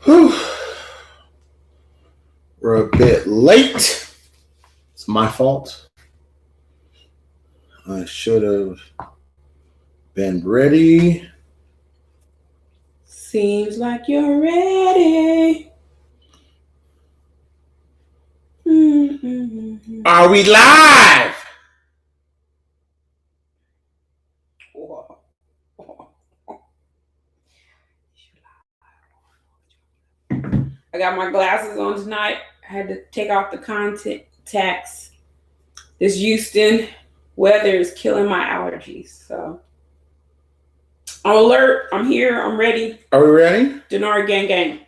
Whew. We're a bit late. It's my fault. I should have been ready. Seems like you're ready. Are we live? I got my glasses on tonight. I had to take off the contacts. This Houston weather is killing my allergies. So I'm alert. I'm here. I'm ready. Are we ready? Dinar gang.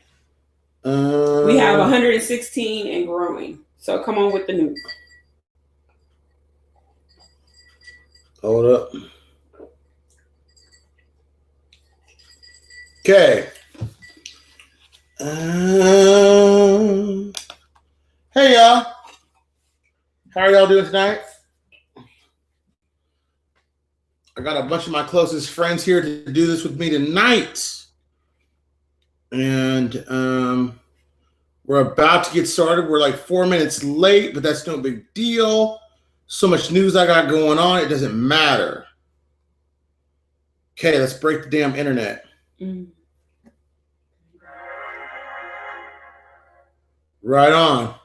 We have 116 and growing. So come on with the news. Hold up. Okay. Hey, y'all. How are y'all doing tonight? I got a bunch of my closest friends here to do this with me tonight. And we're about to get started. We're like 4 minutes late, but that's no big deal. So much news I got going on, it doesn't matter. Okay, let's break the damn internet. Right on.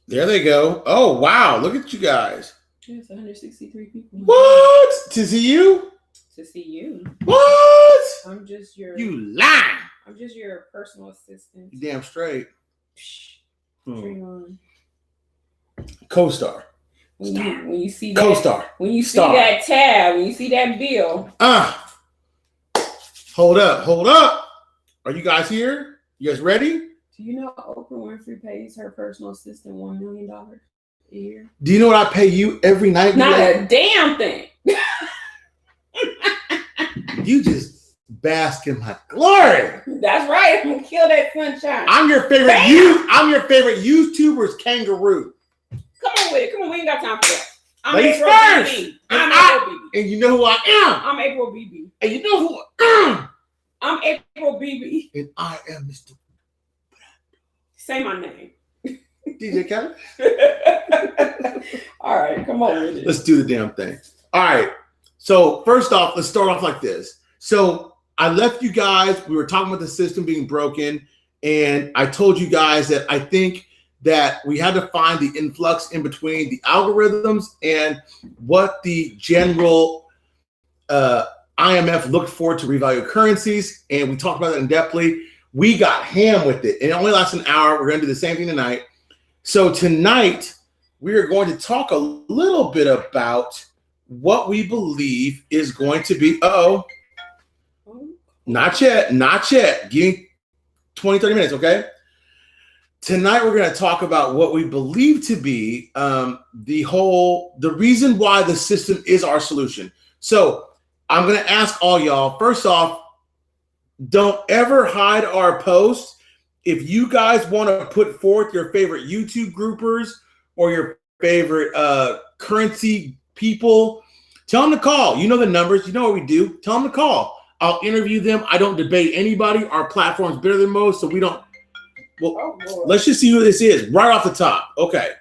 There they go. Oh, wow. Look at you guys. It's 163 people. What? To see you? To see you. What? I'm just your... You lie. I'm just your personal assistant. You damn straight. Co-star. When you see that... Co-star. When you see that tab, when you see that bill. Hold up. Are you guys here? You guys ready? Do you know Oprah Winfrey pays her personal assistant $1 million a year? Do you know what I pay you every night? Not a damn thing. You just bask in my glory. That's right. I'm gonna kill that sunshine. I'm your favorite. I'm your favorite YouTuber's kangaroo. Come on with it. Come on, we ain't got time for that. I'm Ladies April first. BB. I'm April BB. And you know who I am. I'm April BB. And you know who I am. I'm April BB. And I am Mr. Say my name. DJ Kevin. All right, come on with it. Let's do the damn thing. All right. So first off, let's start off like this. So I left you guys. We were talking about the system being broken. And I told you guys that I think that we had to find the influx in between the algorithms and what the general IMF looked for to revalue currencies. And we talked about that in depthly. We got ham with it. And it only lasts an hour. We're going to do the same thing tonight. So tonight, we are going to talk a little bit about what we believe is going to be, not yet. Give me 20, 30 minutes, okay? Tonight, we're going to talk about what we believe to be the reason why the system is our solution. So I'm going to ask all y'all, first off, don't ever hide our posts. If you guys want to put forth your favorite YouTube groupers or your favorite currency people, tell them to call. You know the numbers. You know what we do. Tell them to call. I'll interview them. I don't debate anybody. Our platform's better than most, so we don't. Well, let's just see who this is right off the top. Okay.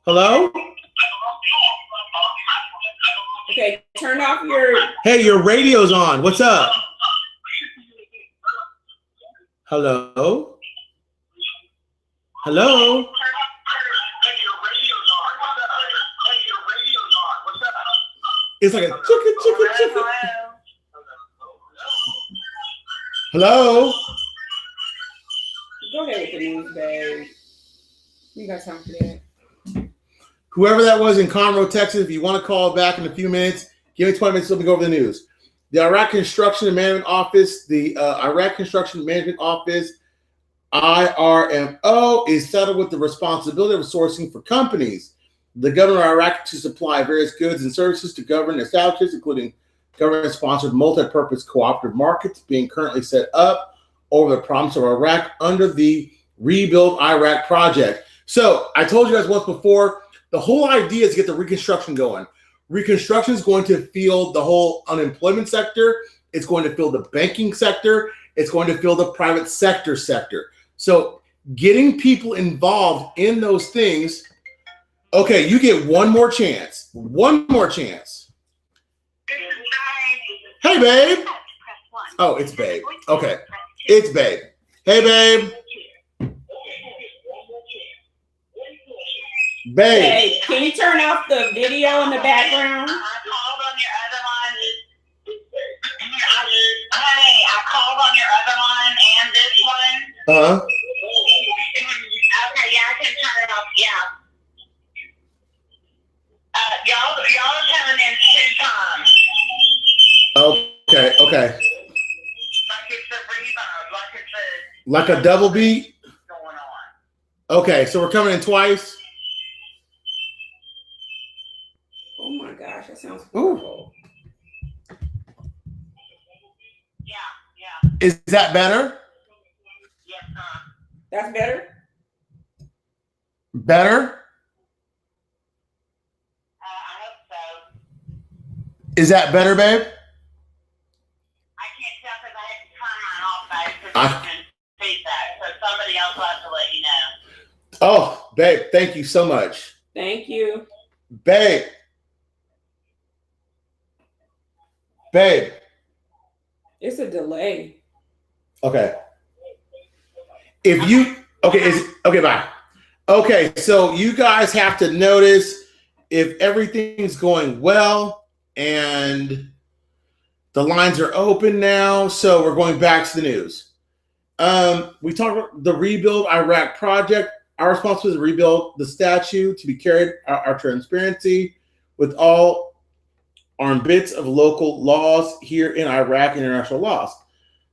Hello? Okay, turn off your... Hey, your radio's on. What's up? Hello? Hello? It's like a chicken. Hello? Go ahead with the news, babe. We got time for that. Whoever that was in Conroe, Texas, if you want to call back in a few minutes, give me 20 minutes, let me go over the news. The Iraq Construction and Management Office, IRMO, is saddled with the responsibility of sourcing for companies. The government of Iraq to supply various goods and services to government establishments, including government-sponsored multi-purpose cooperative markets being currently set up over the province of Iraq under the Rebuild Iraq project. So I told you guys once before, the whole idea is to get the reconstruction going. Reconstruction is going to field the whole unemployment sector. It's going to fill the banking sector. It's going to fill the private sector. So getting people involved in those things. Okay, you get one more chance. One more chance. Hey, babe. Oh, it's babe. Okay, it's babe. Hey, babe. Babe. Hey, can you turn off the video in the background? I called on your other line. Honey, I called on your other line and this one. Okay, yeah, I can turn it off. Yeah. Y'all are coming in 2 times. Okay. Like it's a reverb, Like a double beat? going on. Okay, so we're coming in twice? Oh my gosh, that sounds horrible. Yeah. Is that better? Yes, sir. That's better? Better? I hope so. Is that better, babe? I can't tell because I had to turn mine off by feedback, so somebody else will have to let you know. Oh, babe, thank you so much. Thank you. Babe. It's a delay. Okay. Bye. Okay, so you guys have to notice if everything's going well and the lines are open now. So we're going back to the news. We talked about the Rebuild Iraq project. Our responsibility is to rebuild the statue to be carried our transparency with all armed bits of local laws here in Iraq and international laws.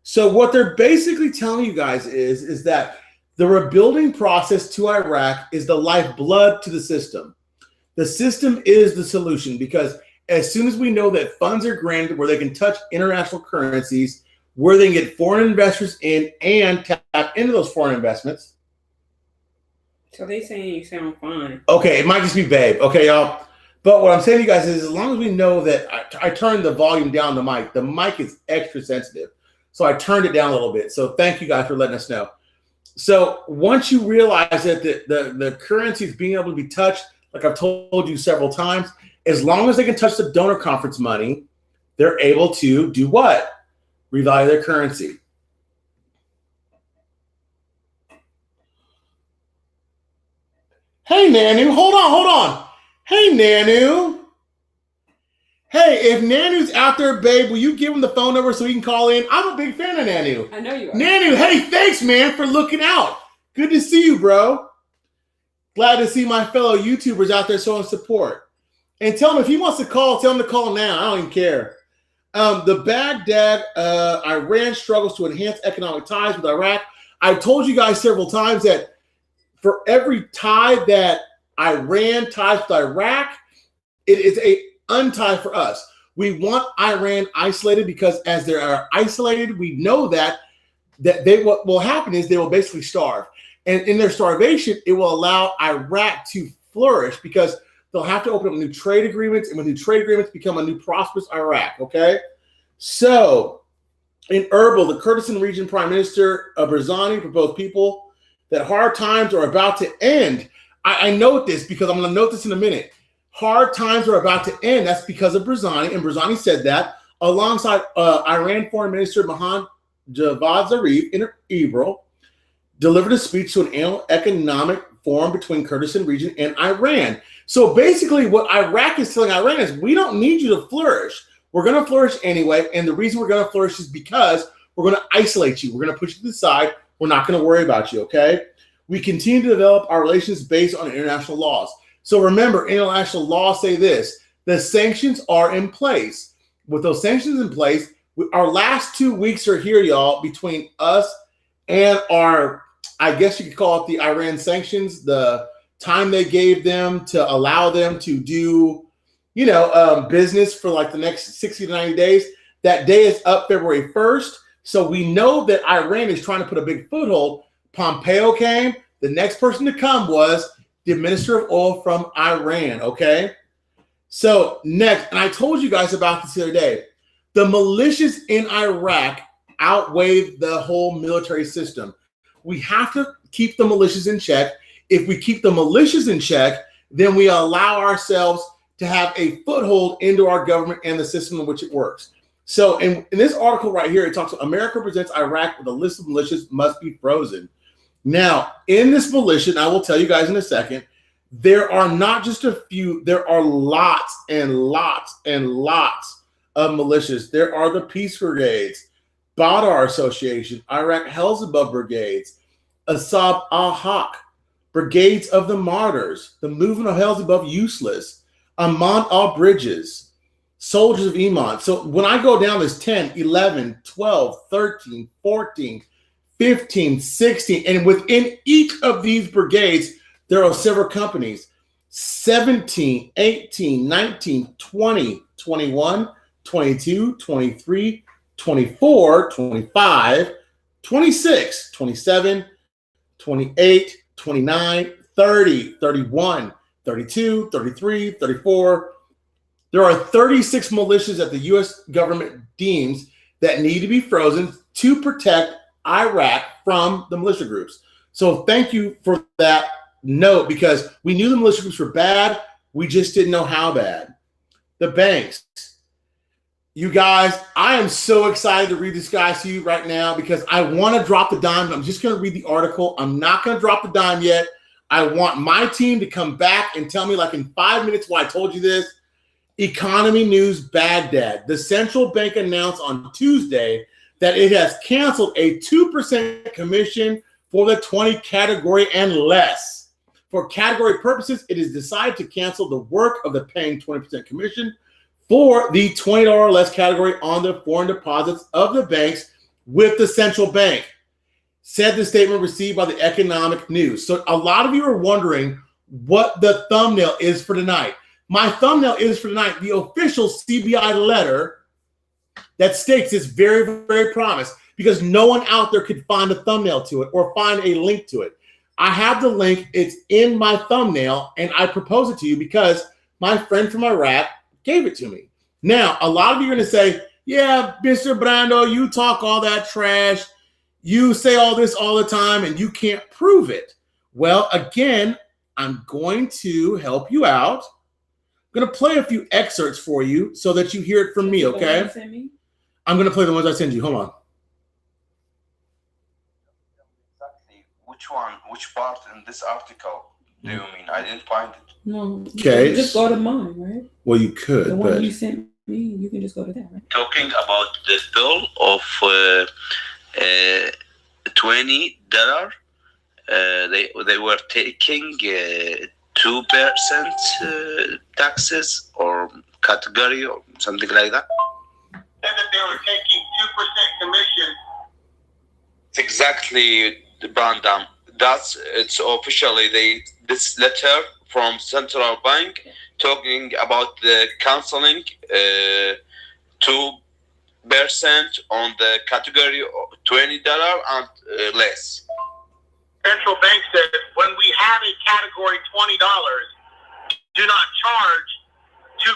So what they're basically telling you guys is that the rebuilding process to Iraq is the lifeblood to the system. The system is the solution because as soon as we know that funds are granted where they can touch international currencies, where they can get foreign investors in and tap into those foreign investments. So they saying you sound fine. Okay, it might just be babe. Okay, y'all. But what I'm saying to you guys is as long as we know that I turned the volume down the mic is extra sensitive. So I turned it down a little bit. So thank you guys for letting us know. So once you realize that the currency is being able to be touched, like I've told you several times, as long as they can touch the donor conference money, they're able to do what? Revalue their currency. Hey, Nanu, hold on. Hey, Nanu. Hey, if Nanu's out there, babe, will you give him the phone number so he can call in? I'm a big fan of Nanu. I know you are. Nanu, hey, thanks, man, for looking out. Good to see you, bro. Glad to see my fellow YouTubers out there showing support. And tell him if he wants to call, tell him to call now. I don't even care. The Baghdad, Iran struggles to enhance economic ties with Iraq. I told you guys several times that for every tie that Iran ties with Iraq, it is a untie for us. We want Iran isolated because as they are isolated, we know that what will happen is they will basically starve. And in their starvation, it will allow Iraq to flourish because they'll have to open up new trade agreements, and with new trade agreements become a new prosperous Iraq, okay? So in Erbil, the Kurdistan region Prime Minister Barzani proposed people that hard times are about to end. I note this because I'm going to note this in a minute. Hard times are about to end. That's because of Barzani, and Barzani said that alongside Iran Foreign Minister Mohammad Javad Zarif in April, delivered a speech to an annual economic forum between Kurdistan region and Iran. So basically what Iraq is telling Iran is we don't need you to flourish. We're going to flourish anyway, and the reason we're going to flourish is because we're going to isolate you. We're going to push you to the side. We're not going to worry about you, okay? We continue to develop our relations based on international laws. So remember, international laws say this: the sanctions are in place. With those sanctions in place, our last 2 weeks are here, y'all, between us and our, I guess you could call it the Iran sanctions, the time they gave them to allow them to do, business for like the next 60 to 90 days. That day is up February 1st. So we know that Iran is trying to put a big foothold. Pompeo came. The next person to come was the Minister of Oil from Iran, okay? So next, and I told you guys about this the other day, The militias in Iraq outweigh the whole military system. We have to keep the militias in check. If we keep the militias in check, then we allow ourselves to have a foothold into our government and the system in which it works. So in this article right here, it talks about America presents Iraq with a list of militias must be frozen. Now, in this militia, and I will tell you guys in a second, there are not just a few, there are lots and lots and lots of militias. There are the Peace Brigades, Badr Association, Iraq Hellzabub Brigades, Asab al-Haq, Brigades of the Martyrs, the Movement of Hellzabub Useless, Amman al-Bridges, Soldiers of Iman. So when I go down this 10, 11, 12, 13, 14, 15, 16, and within each of these brigades, there are several companies, 17, 18, 19, 20, 21, 22, 23, 24, 25, 26, 27, 28, 29, 30, 31, 32, 33, 34. There are 36 militias that the U.S. government deems that need to be frozen to protect Iraq from the militia groups. So thank you for that note, because we knew the militia groups were bad. We just didn't know how bad. The banks. You guys, I am so excited to read this guys to you right now because I want to drop the dime. I'm just going to read the article. I'm not going to drop the dime yet. I want my team to come back and tell me like in 5 minutes why I told you this. Economy News Baghdad. The central bank announced on Tuesday that it has canceled a 2% commission for the 20 category and less. For category purposes, it has decided to cancel the work of the paying 20% commission for the $20 or less category on the foreign deposits of the banks with the central bank, said the statement received by the Economic News. So a lot of you are wondering what the thumbnail is for tonight. My thumbnail is for tonight the official CBI letter that states this very, very promise, because no one out there could find a thumbnail to it or find a link to it. I have the link. It's in my thumbnail, and I propose it to you because my friend from Iraq gave it to me. Now, a lot of you are going to say, yeah, Mr. Brando, you talk all that trash. You say all this all the time, and you can't prove it. Well, again, I'm going to help you out. I'm going to play a few excerpts for you so that you hear it from me, okay? I'm going to play the ones I send you. Hold on. Exactly. Which part in this article do you mean? I didn't find it. No. Okay. You just go to mine, right? Well, you could. The one you sent me, you can just go to that, right? Talking about the bill of $20, they were taking 2% taxes or category or something like that. Said that they were taking 2% commission. It's exactly the Brando. It's officially this letter from central bank talking about the canceling 2% on the category of $20 and less. Central bank said when we have a category $20, do not charge 2%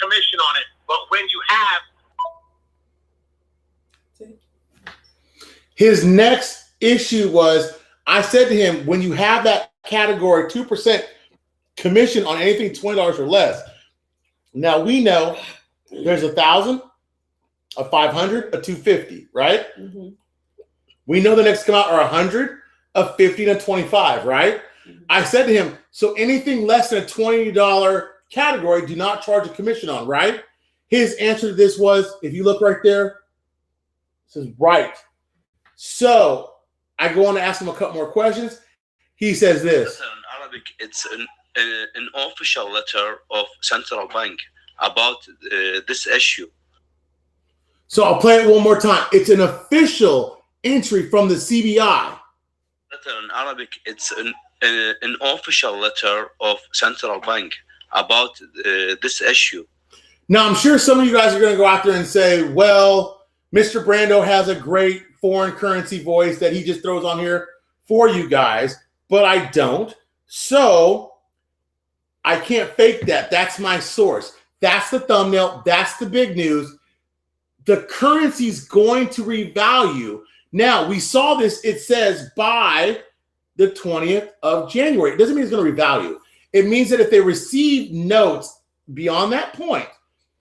commission on it. But when you have his next issue was, I said to him, when you have that category 2% commission on anything $20 or less. Now we know there's 1,000, a 500, a 250, right? Mm-hmm. We know the next come out are 100, a 50, and a 25, right? Mm-hmm. I said to him, so anything less than a $20 category, do not charge a commission on, right? His answer to this was, if you look right there, it says right. So I go on to ask him a couple more questions. He says this. In Arabic, it's an official letter of central bank about this issue. So I'll play it one more time. It's an official entry from the CBI. In Arabic, it's an official letter of central bank about this issue. Now, I'm sure some of you guys are going to go out there and say, well, Mr. Brando has a great foreign currency voice that he just throws on here for you guys, but I don't. So I can't fake that. That's my source. That's the thumbnail. That's the big news. the currency is going to revalue. Now, we saw this, it says by the 20th of January. It doesn't mean it's going to revalue. It means that if they receive notes beyond that point,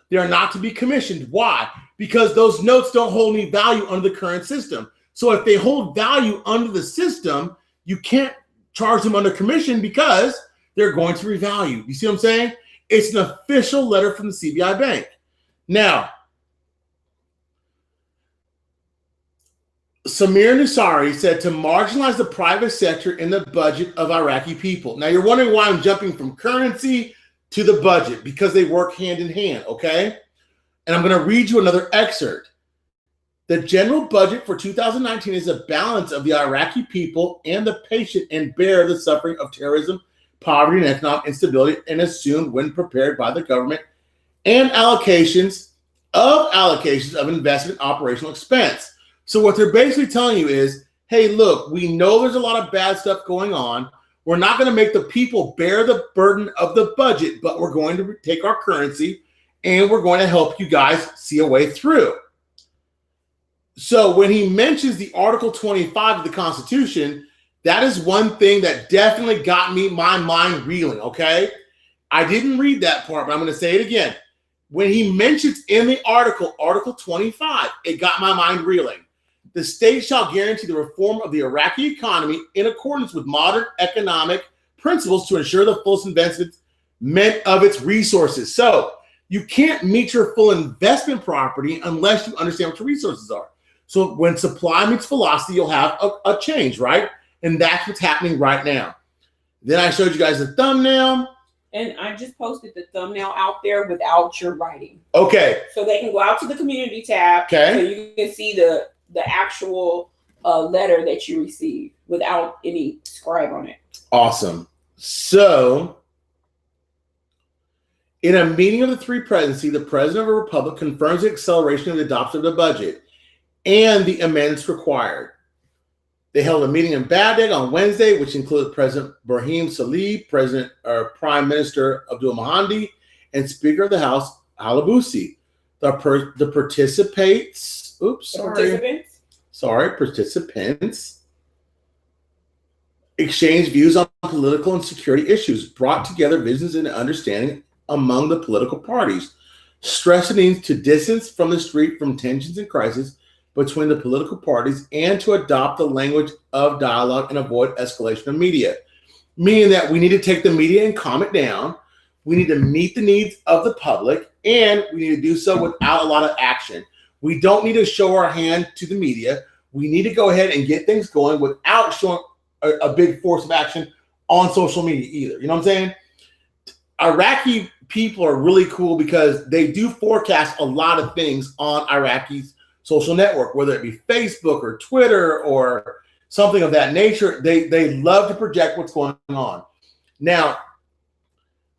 they are not to be commissioned. Why? Because those notes don't hold any value under the current system. So if they hold value under the system, you can't charge them under commission because they're going to revalue. You see what I'm saying? It's an official letter from the CBI Bank. Now, Samir Nusari said to marginalize the private sector in the budget of Iraqi people. Now, you're wondering why I'm jumping from currency to the budget, because they work hand in hand, okay? And I'm going to read you another excerpt. The general budget for 2019 is a balance of the Iraqi people and the patient and bear the suffering of terrorism, poverty, and economic instability, and assumed when prepared by the government, and allocations of investment operational expense. So what they're basically telling you is, hey, look, we know there's a lot of bad stuff going on. We're not going to make the people bear the burden of the budget, but we're going to take our currency and we're going to help you guys see a way through. So when he mentions the Article 25 of the Constitution, that is one thing that definitely got my mind reeling, okay? I didn't read that part, but I'm going to say it again. When he mentions in the article, Article 25, it got my mind reeling. The state shall guarantee the reform of the Iraqi economy in accordance with modern economic principles to ensure the fullest investment of its resources. So you can't meet your full investment property unless you understand what your resources are. So when supply meets velocity, you'll have a change, right? And that's what's happening right now. Then I showed you guys the thumbnail. And I just posted the thumbnail out there without your writing. Okay. So they can go out to the community tab. Okay. So you can see the actual letter that you received without any scribe on it. Awesome. So in a meeting of the three presidency, the president of the republic confirms the acceleration of the adoption of the budget and the amendments required. They held a meeting in Baghdad on Wednesday, which included President Brahim Salih, Prime Minister Abdul Mahdi, and Speaker of the House Al-Abusi. The participants exchanged views on political and security issues, brought together visions and understanding among the political parties, stressing the need to distance from the street from tensions and crisis between the political parties and to adopt the language of dialogue and avoid escalation of media. Meaning that we need to take the media and calm it down. We need to meet the needs of the public, and we need to do so without a lot of action. We don't need to show our hand to the media. We need to go ahead and get things going without showing a big force of action on social media either. You know what I'm saying? Iraqi people are really cool because they do forecast a lot of things on Iraqi's social network, whether it be Facebook or Twitter or something of that nature. They love to project what's going on. Now,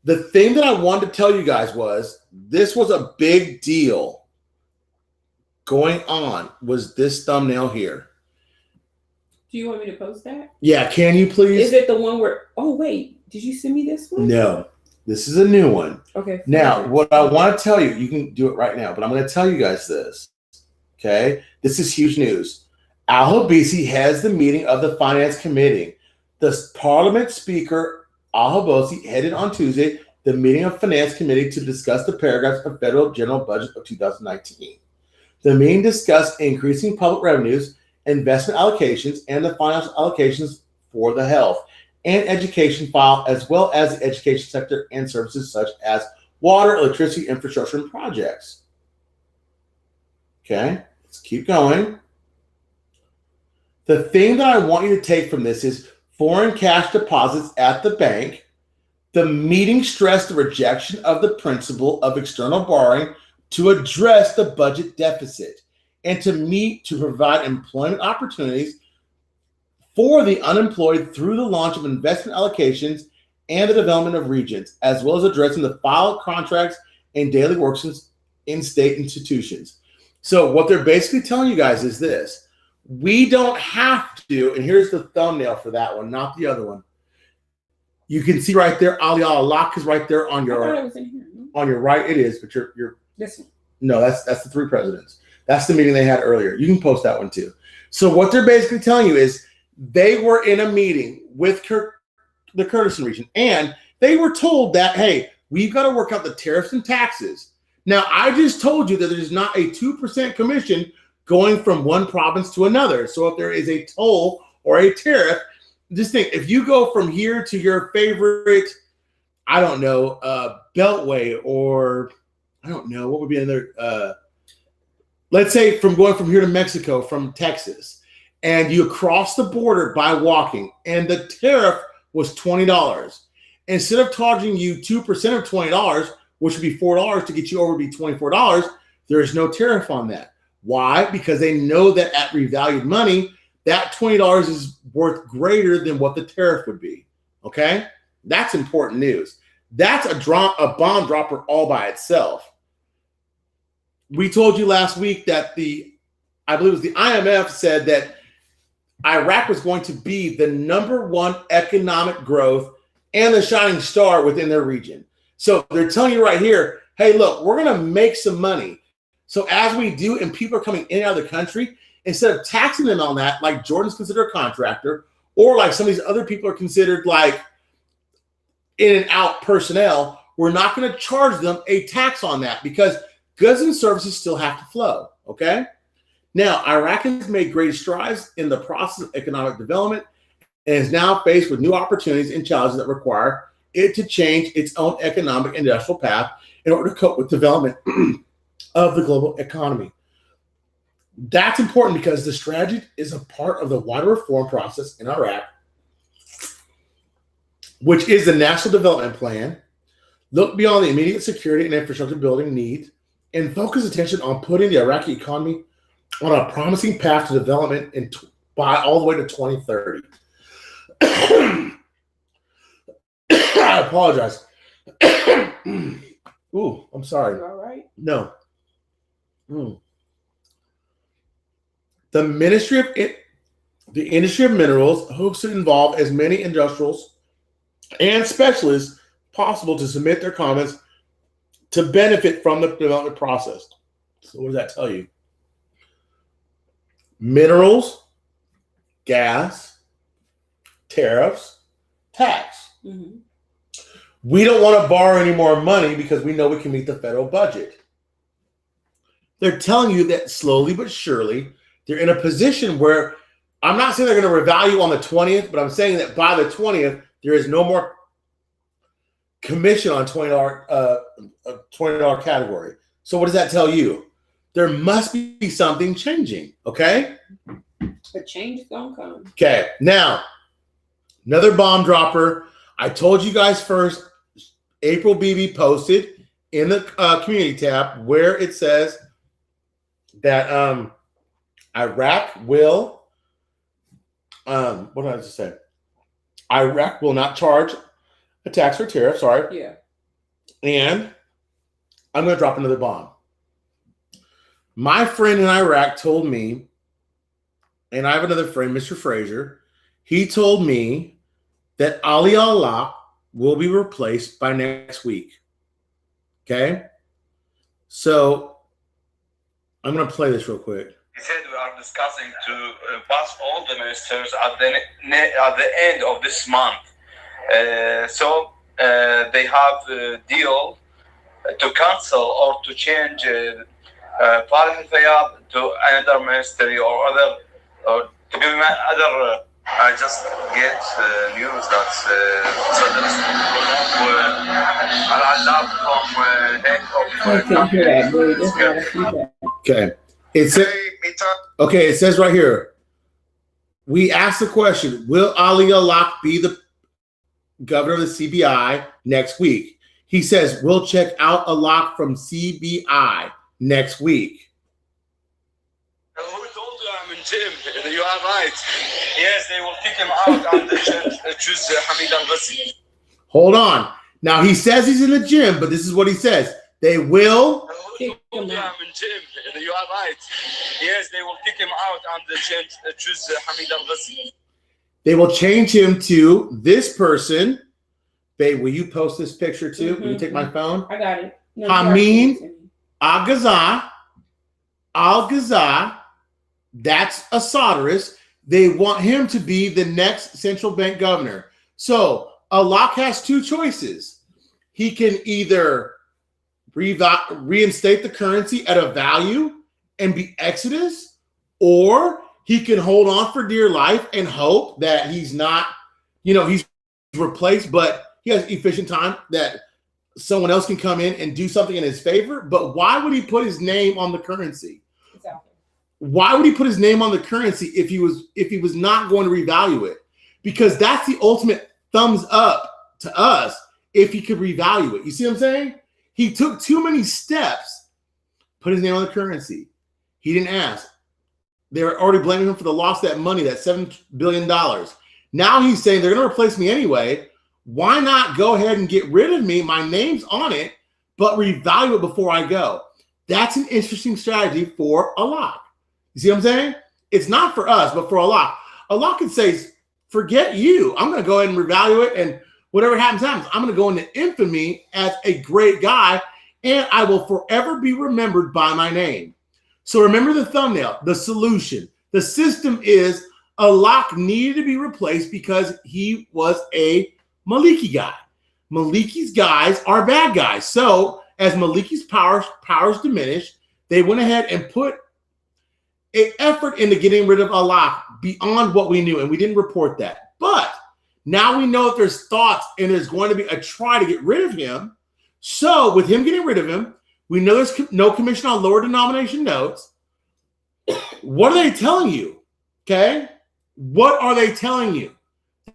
the thing that I wanted to tell you guys was this was a big deal going on, was this thumbnail here. Do you want me to post that? Yeah, can you please? Is it the one where, oh wait, did you send me this one? No, this is a new one. Okay. Now, what I want to tell you, you can do it right now, but I'm going to tell you guys this. Okay, this is huge news. Al-Habisi heads the meeting of the Finance Committee. The Parliament Speaker, Al-Habisi, headed on Tuesday the meeting of Finance Committee to discuss the paragraphs of Federal General Budget of 2019. The meeting discussed increasing public revenues, investment allocations, and the financial allocations for the health and education file, as well as the education sector and services such as water, electricity, infrastructure, and projects. Okay, let's keep going. The thing that I want you to take from this is foreign cash deposits at the bank. The meeting stressed the rejection of the principle of external borrowing to address the budget deficit and to provide employment opportunities for the unemployed through the launch of investment allocations and the development of regions, as well as addressing the file contracts and daily works in state institutions. So what they're basically telling you guys is this. We don't have to, and here's the thumbnail for that one, not the other one. You can see right there, Ali al-Alaq is right there on your I thought it was in here. on your right. It is, but you're this one. No, that's the three presidents. That's the meeting they had earlier. You can post that one too. So what they're basically telling you is they were in a meeting with the Kurdistan region, and they were told that, hey, we've got to work out the tariffs and taxes. Now, I just told you that there's not a 2% commission going from one province to another. So if there is a toll or a tariff, just think, if you go from here to your favorite, I don't know, Beltway, or I don't know, what would be another, let's say from going from here to Mexico, from Texas, and you cross the border by walking, and the tariff was $20. Instead of charging you 2% of $20, which would be $4 to get you over to be $24, there is no tariff on that. Why? Because they know that at revalued money, that $20 is worth greater than what the tariff would be. Okay? That's important news. That's a bomb dropper all by itself. We told you last week that I believe it was the IMF said that Iraq was going to be the #1 economic growth and the shining star within their region. So they're telling you right here, hey, look, we're going to make some money. So as we do, and people are coming in and out of the country, instead of taxing them on that, like Jordan's considered a contractor, or like some of these other people are considered like in and out personnel, we're not going to charge them a tax on that because goods and services still have to flow, okay? Now, Iraq has made great strides in the process of economic development and is now faced with new opportunities and challenges that require it to change its own economic and industrial path in order to cope with development of the global economy. That's important because the strategy is a part of the wider reform process in Iraq, which is the National Development Plan. Look beyond the immediate security and infrastructure building needs and focus attention on putting the Iraqi economy on a promising path to development by all the way to 2030. I apologize. Ooh, I'm sorry. You all right? No. The industry of minerals hopes to involve as many industrials and specialists possible to submit their comments to benefit from the development process. So what does that tell you? Minerals, gas, tariffs, tax. Mm-hmm. We don't want to borrow any more money because we know we can meet the federal budget. They're telling you that slowly but surely, they're in a position where I'm not saying they're going to revalue on the 20th, but I'm saying that by the 20th, there is no more commission on $20 category. So what does that tell you? There must be something changing, okay? The change is going to come. Okay, now, another bomb dropper. I told you guys first, April BB posted in the community tab where it says that Iraq will, what did I just say? Iraq will not charge a tax or tariff, sorry. Yeah. And I'm going to drop another bomb. My friend in Iraq told me, and I have another friend, Mr. Fraser, he told me that Ali Allah will be replaced by next week. Okay? So I'm going to play this real quick. He said we are discussing to pass all the ministers at the end of this month. So they have a deal to cancel or to change Farid al-Fayyad to another ministry or other, or to be other. I just get news that Okay. It says right here, we asked the question, will Ali Allah be the governor of the CBI next week? He says, we'll check out a lock from CBI next week. Who told you I'm in gym? You are right. Yes, they will kick him out and choose Hamid al-Ghassi. Hold on. Now he says he's in the gym, but this is what he says. They will kick him out. I'm in gym. You are right. Yes, they will kick him out and choose Hamid al-Ghassi. They will change him to this person. Babe, will you post this picture too? Mm-hmm. Will you take my phone? I got it. No, Hamid al-Ghassi. Al-Ghazal, that's a Saudist. They want him to be the next central bank governor. So Alak has two choices. He can either reinstate the currency at a value and be Exodus, or he can hold on for dear life and hope that he's not, he's replaced, but he has efficient time that someone else can come in and do something in his favor. But why would he put his name on the currency? Exactly. Why would he put his name on the currency if he was not going to revalue it? Because that's the ultimate thumbs up to us if he could revalue it. You see what I'm saying? He took too many steps, put his name on the currency. He didn't ask. They were already blaming him for the loss of that money, that $7 billion. Now he's saying they're going to replace me anyway. Why not go ahead and get rid of me? My name's on it, but revalue it before I go. That's an interesting strategy for Allah. You see what I'm saying? It's not for us, but for Allah. Allah could say, forget you. I'm going to go ahead and revalue it, and whatever happens, happens. I'm going to go into infamy as a great guy, and I will forever be remembered by my name. So remember the thumbnail, the solution. The system is Allah needed to be replaced because he was a Maliki guy. Maliki's guys are bad guys. So as Maliki's powers diminished, they went ahead and put an effort into getting rid of Allah beyond what we knew, and we didn't report that. But now we know that there's thoughts and there's going to be a try to get rid of him. So with him getting rid of him, we know there's no commission on lower denomination notes. What are they telling you? Okay? What are they telling you?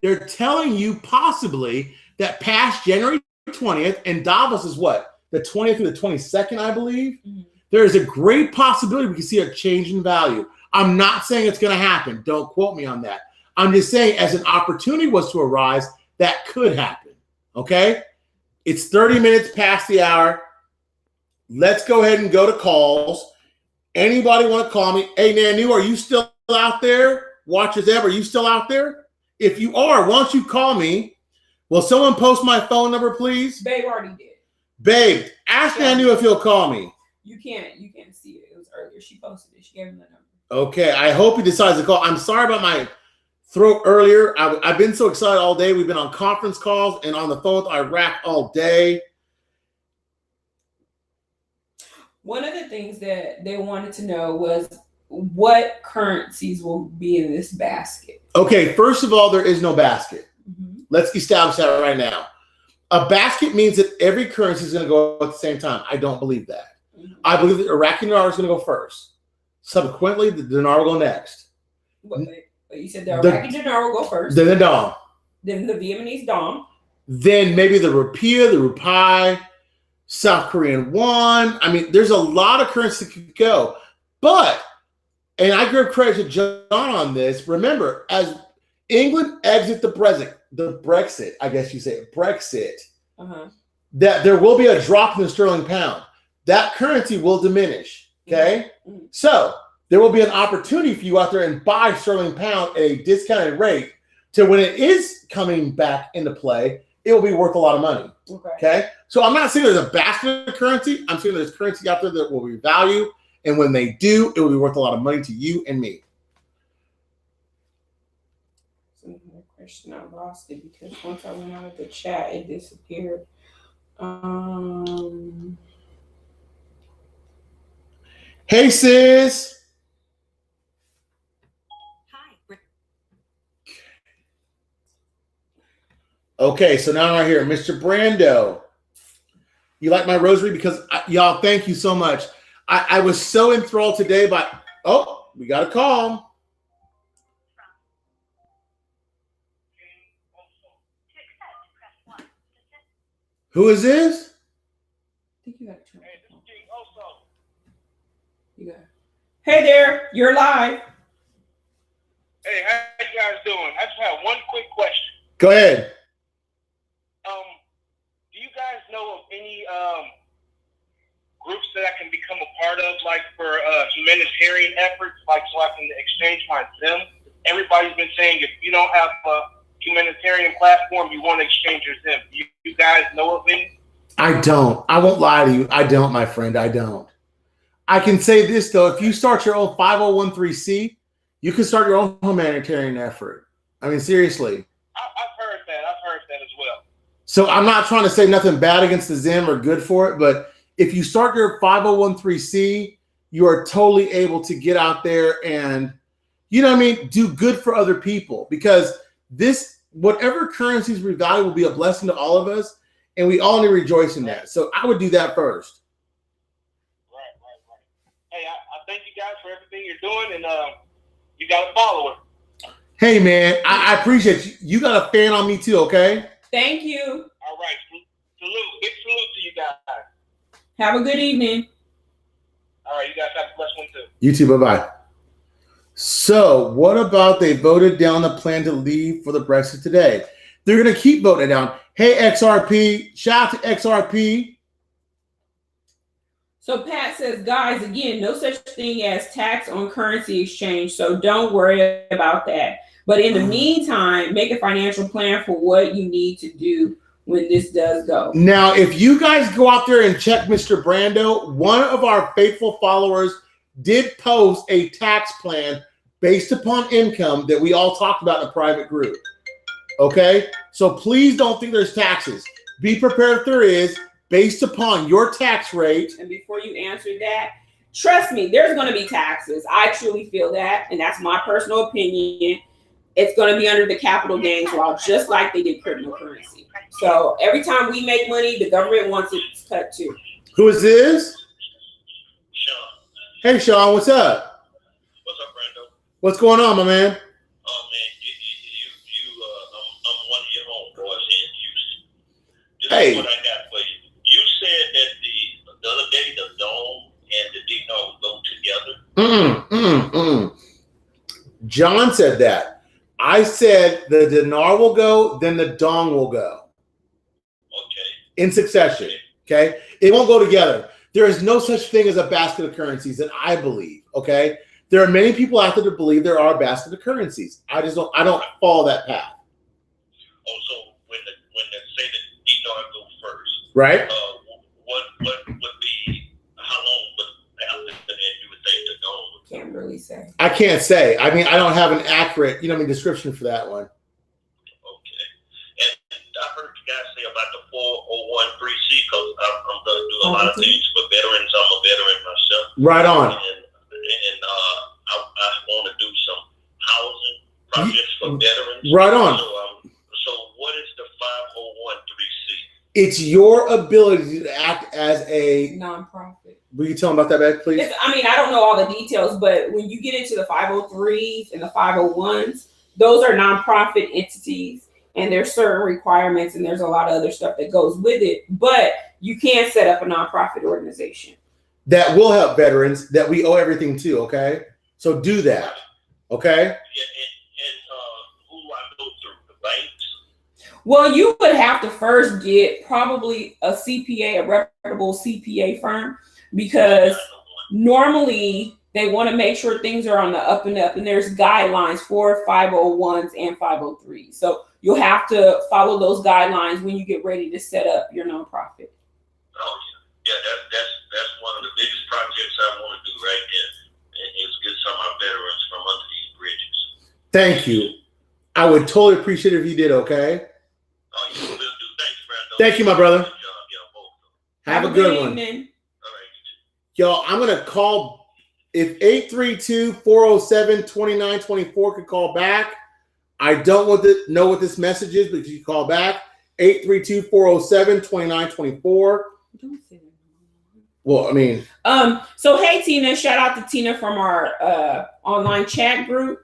They're telling you possibly that past January 20th, and Davos is what? The 20th through the 22nd, I believe. Mm-hmm. There is a great possibility we can see a change in value. I'm not saying it's going to happen. Don't quote me on that. I'm just saying as an opportunity was to arise, that could happen. Okay? It's 30 minutes past the hour. Let's go ahead and go to calls. Anybody want to call me? Hey, Nanu, are you still out there? Watchers ever, are you still out there? If you are, why don't you call me? Will someone post my phone number, please? Babe already did. Babe, ask Nanu if he'll call me. You can't see it. It was earlier. She posted it. She gave him the number. Okay, I hope he decides to call. I'm sorry about my throat earlier. I've been so excited all day. We've been on conference calls and on the phone with Iraq all day. One of the things that they wanted to know was what currencies will be in this basket. Okay, first of all, there is no basket. Mm-hmm. Let's establish that right now. A basket means that every currency is going to go at the same time. I don't believe that. Mm-hmm. I believe that Iraqi dinar is going to go first. Subsequently, the dinar will go next. But you said the Iraqi dinar will go first. Then the dong. Then the Vietnamese dong. Then maybe the rupiah, the rupai, South Korean won. I mean, there's a lot of currency that could go. But, and I give credit to John on this, remember, as England exit the Brexit, I guess you say Brexit, that there will be a drop in the sterling pound. That currency will diminish, okay? Mm-hmm. So there will be an opportunity for you out there and buy sterling pound at a discounted rate to when it is coming back into play, it will be worth a lot of money, okay? So I'm not saying there's a basket of currency. I'm saying there's currency out there that will revalue, and when they do, it will be worth a lot of money to you and me. Question, I lost it because once I went out of the chat, it disappeared. Hey, sis. Hi. Okay, so now I'm right here. Mr. Brando. You like my rosary? Because, y'all, thank you so much. I was so enthralled today by... Oh, we got a call. Who is this? I think you got to turn it on. You got it. Hey there, you're live. Hey, how you guys doing? I just have one quick question. Go ahead. Do you guys know of any groups that I can become a part of, like for humanitarian efforts, like so I can exchange my Zim? Everybody's been saying if you don't have a humanitarian platform, you want to exchange your Zim. You guys know of any? I don't. I won't lie to you. I don't, my friend. I don't. I can say this though: if you start your own 501(c), you can start your own humanitarian effort. I mean, seriously. I've heard that as well. So I'm not trying to say nothing bad against the Zim or good for it, but if you start your 501(c), you are totally able to get out there and, you know what I mean, do good for other people, because this, whatever currencies we value, will be a blessing to all of us, and we all need to rejoice in that. So I would do that first. Right. Hey, I thank you guys for everything you're doing, and you got a follower. Hey, man, I appreciate you. You got a fan on me too, okay? Thank you. All right. Big salute to you guys. Have a good evening. All right, you guys have a blessed one too. You too, bye-bye. So what about they voted down the plan to leave for the Brexit today? They're going to keep voting it down. Hey, XRP, shout out to XRP. So Pat says, guys, again, no such thing as tax on currency exchange, so don't worry about that. But in the meantime, make a financial plan for what you need to do when this does go. Now, if you guys go out there and check Mr. Brando, one of our faithful followers did post a tax plan based upon income that we all talked about in a private group. Okay? So please don't think there's taxes. Be prepared if there is, based upon your tax rate. And before you answer that, trust me, there's going to be taxes. I truly feel that, and that's my personal opinion. It's going to be under the capital gains law, just like they did cryptocurrency. So every time we make money, the government wants it cut too. Who is this? Sean. Hey, Sean, what's up? What's up, Brando? What's going on, my man? Oh man, I'm one of your homeboys here in Houston. This is what I got for you. You said that the other day the dome and the dinar would go together. John said that. I said the dinar will go, then the dong will go. Okay. In succession. Okay. It won't go together. There is no such thing as a basket of currencies that I believe. Okay. There are many people out there that believe there are a basket of currencies. I don't follow that path. Oh, so when they say the dinar go first, right? What would be, how long would after then you would think the dome would go? Can't really say. I can't say. I mean, I don't have an accurate, description for that one. Okay. And I heard you guys say about the 401(c) because I'm going to do a lot of things for veterans. I'm a veteran myself. Right on. And I want to do some housing projects for veterans. Right on. So what is the 501(c)? It's your ability to act as a nonprofit. Will you tell them about that, Beth, please? I don't know all the details, but when you get into the 503s and the 501s, those are nonprofit entities, and there's certain requirements, and there's a lot of other stuff that goes with it. But you can set up a nonprofit organization that will help veterans that we owe everything to. Okay, so do that. Okay. Yeah, and who do I go through? The banks? Well, you would have to first get probably a CPA, a reputable CPA firm, because normally they want to make sure things are on the up and up, and there's guidelines for 501s and 503s. So you'll have to follow those guidelines when you get ready to set up your nonprofit. Oh yeah, that's one of the biggest projects I want to do right there. Is get some of our veterans from under these bridges. Thank you. I would totally appreciate it if you did. Okay. Oh, you will do. Thanks, Brando. Thank you, my brother. Have a good one. Evening. Y'all, I'm going to call. If 832-407-2924 could call back. I don't know what this message is, but you can call back. 832-407-2924. Well, I mean. So, hey, Tina. Shout out to Tina from our online chat group.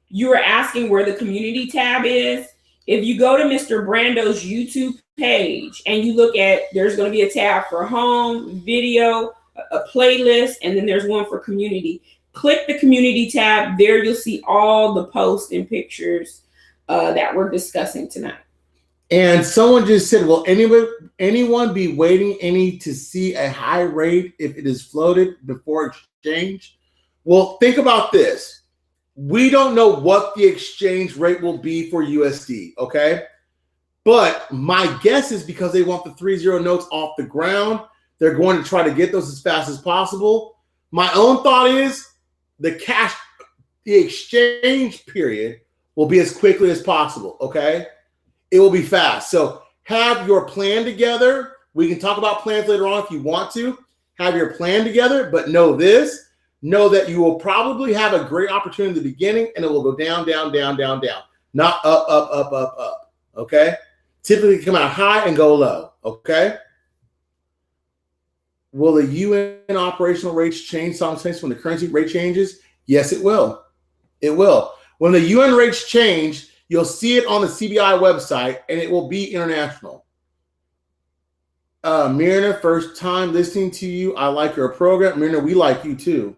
You were asking where the community tab is. If you go to Mr. Brando's YouTube page and you look at, there's going to be a tab for home, video, a playlist, and then there's one for community. Click the community tab. There you'll see all the posts and pictures that we're discussing tonight. And someone just said, will anyone be waiting to see a high rate if it is floated before exchange? Well, think about this. We don't know what the exchange rate will be for USD, okay? But my guess is because they want the 3-0 notes off the ground, they're going to try to get those as fast as possible. My own thought is the exchange period will be as quickly as possible, okay? It will be fast. So have your plan together. We can talk about plans later on if you want to. Have your plan together, but know this. Know that you will probably have a great opportunity in the beginning, and it will go down, down, down, down, down. Not up, up, up, up, up, okay? Typically come out high and go low, okay? Will the UN operational rates change simultaneously when the currency rate changes? Yes, it will. It will. When the UN rates change, you'll see it on the CBI website, and it will be international. Mirna, first time listening to you. I like your program. Mirna, we like you too.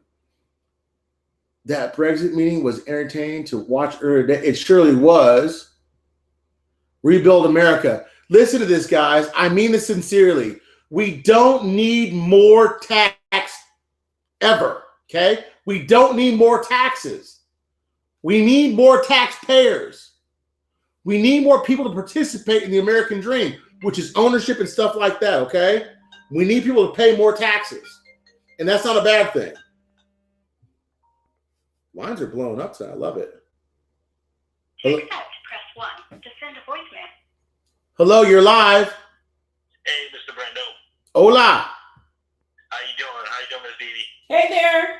That Brexit meeting was entertaining to watch earlier today. It surely was. Rebuild America. Listen to this, guys. I mean this sincerely. We don't need more tax ever, okay? We don't need more taxes. We need more taxpayers. We need more people to participate in the American dream, which is ownership and stuff like that, okay? We need people to pay more taxes, and that's not a bad thing. Lines are blowing up today. I love it. To accept, press 1. To send a voicemail. Hello, you're live. Hey, Mr. Brando. Hola. How you doing? How you doing, Miss Dee? Hey there.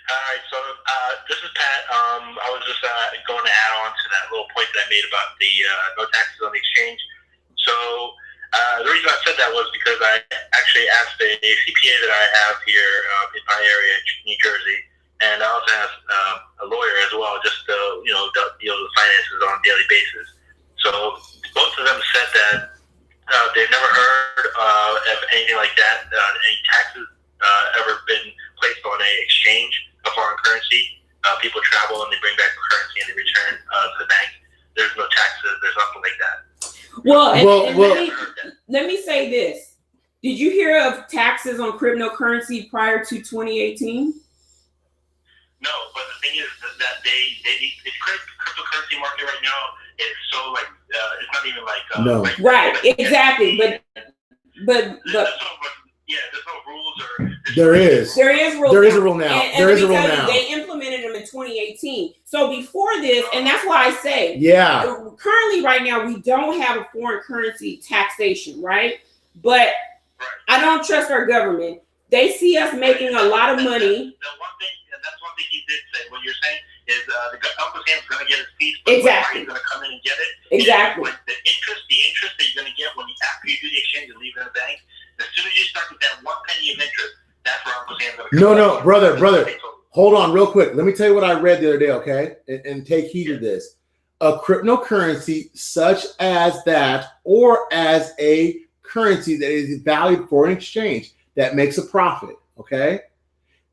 All right, so this is Pat. I was just going to add on to that little point that I made about the no taxes on the exchange. So the reason I said that was because I actually asked a CPA that I have here in my area in New Jersey, and I also asked a lawyer as well, just to deal with finances on a daily basis. So both of them said that they've never heard of anything like that, any taxes ever been placed on an exchange of foreign currency. People travel and they bring back the currency and they return to the bank. There's no taxes. There's nothing like that. Let me say this. Did you hear of taxes on cryptocurrency prior to 2018? No, but the thing is that the cryptocurrency market right now is so it's not even no. Right, exactly. But there's no rules or there is rules. There is a rule now. There is a rule now. They implemented them in 2018. So before this, and that's why I say, currently right now we don't have a foreign currency taxation, right? But I don't trust our government. They see us making a lot of money. That's one thing you did say. What you're saying is Uncle Sam's going to get his piece, but exactly. He's going to come in and get it. Exactly. Like the interest that you're going to get after you do the exchange and leave it in the bank, as soon as you start with that 1 penny of interest, that's where Uncle Sam's going to come. No, brother. Hold on real quick. Let me tell you what I read the other day, okay? And take heed of this. A cryptocurrency such as that, or as a currency that is valued for an exchange that makes a profit, okay?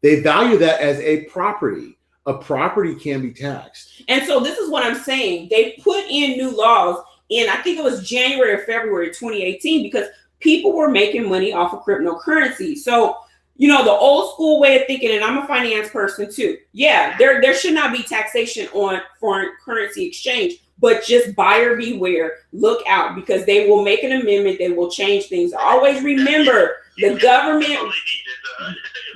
They value that as a property. A property can be taxed. And so this is what I'm saying. They put in new laws in, I think it was January or February 2018, because people were making money off of cryptocurrency. So, the old school way of thinking, and I'm a finance person too. Yeah, there should not be taxation on foreign currency exchange, but just buyer beware, look out, because they will make an amendment. They will change things. Always remember the government,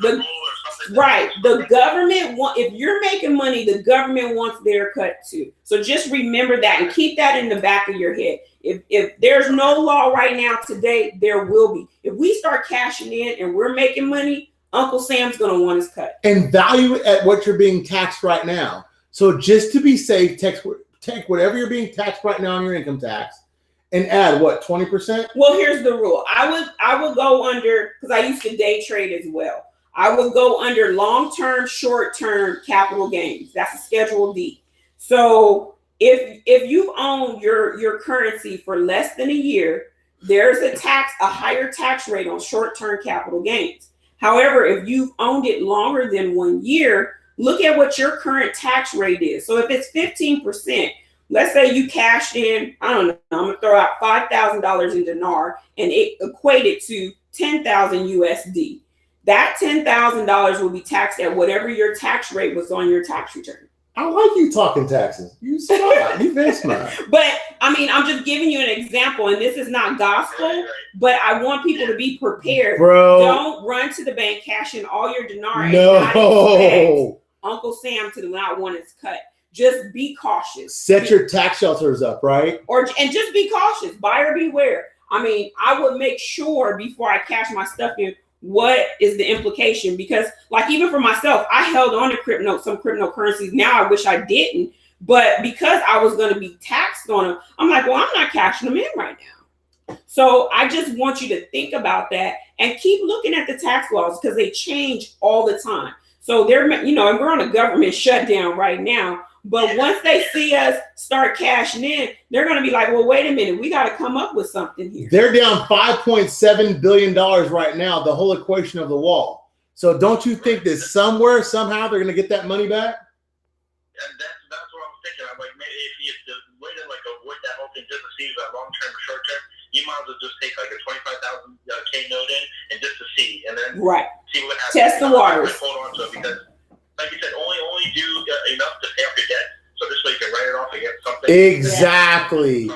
the government if you're making money, the government wants their cut too. So just remember that and keep that in the back of your head. If there's no law right now today, there will be. If we start cashing in and we're making money, Uncle Sam's going to want his cut. And value it at what you're being taxed right now. So just to be safe, take whatever you're being taxed right now on your income tax and add what, 20%? Well, here's the rule. I would go under, because I used to day trade as well. I would go under long-term, short-term capital gains. That's a Schedule D. So if you own your currency for less than a year, there's a higher tax rate on short-term capital gains. However, if you've owned it longer than 1 year, look at what your current tax rate is. So if it's 15%, let's say you cashed in, I don't know, I'm gonna throw out $5,000 in dinar, and it equated to 10,000 USD. That $10,000 will be taxed at whatever your tax rate was on your tax return. I like you talking taxes. You smart. You very smart. But I mean, I'm just giving you an example, and this is not gospel, but I want people to be prepared. Bro. Don't run to the bank, cash in all your dinar, and No. not expect Uncle Sam to not want his cut. Just be cautious. Set your tax shelters up, right? And just be cautious. Buyer beware. I mean, I would make sure before I cash my stuff in, what is the implication? Because like even for myself, I held on to some cryptocurrencies. Now I wish I didn't, but because I was going to be taxed on them, I'm like, well, I'm not cashing them in right now. So I just want you to think about that and keep looking at the tax laws because they change all the time. So they're, and we're on a government shutdown right now. But once they see us start cashing in, they're going to be like, well, wait a minute. We got to come up with something here. They're down $5.7 billion right now, the whole equation of the wall. So don't you think that somewhere, somehow, they're going to get that money back? And that's what I'm thinking. I'm like, maybe if the way to like avoid that whole thing, just to see that long term or short term, you might as well just take like a 25,000 K note in and just to see, and then see what happens. Test the waters. Hold on to it because, like you said, only do enough to pay off your debt, so this way you can write it off against something. Exactly.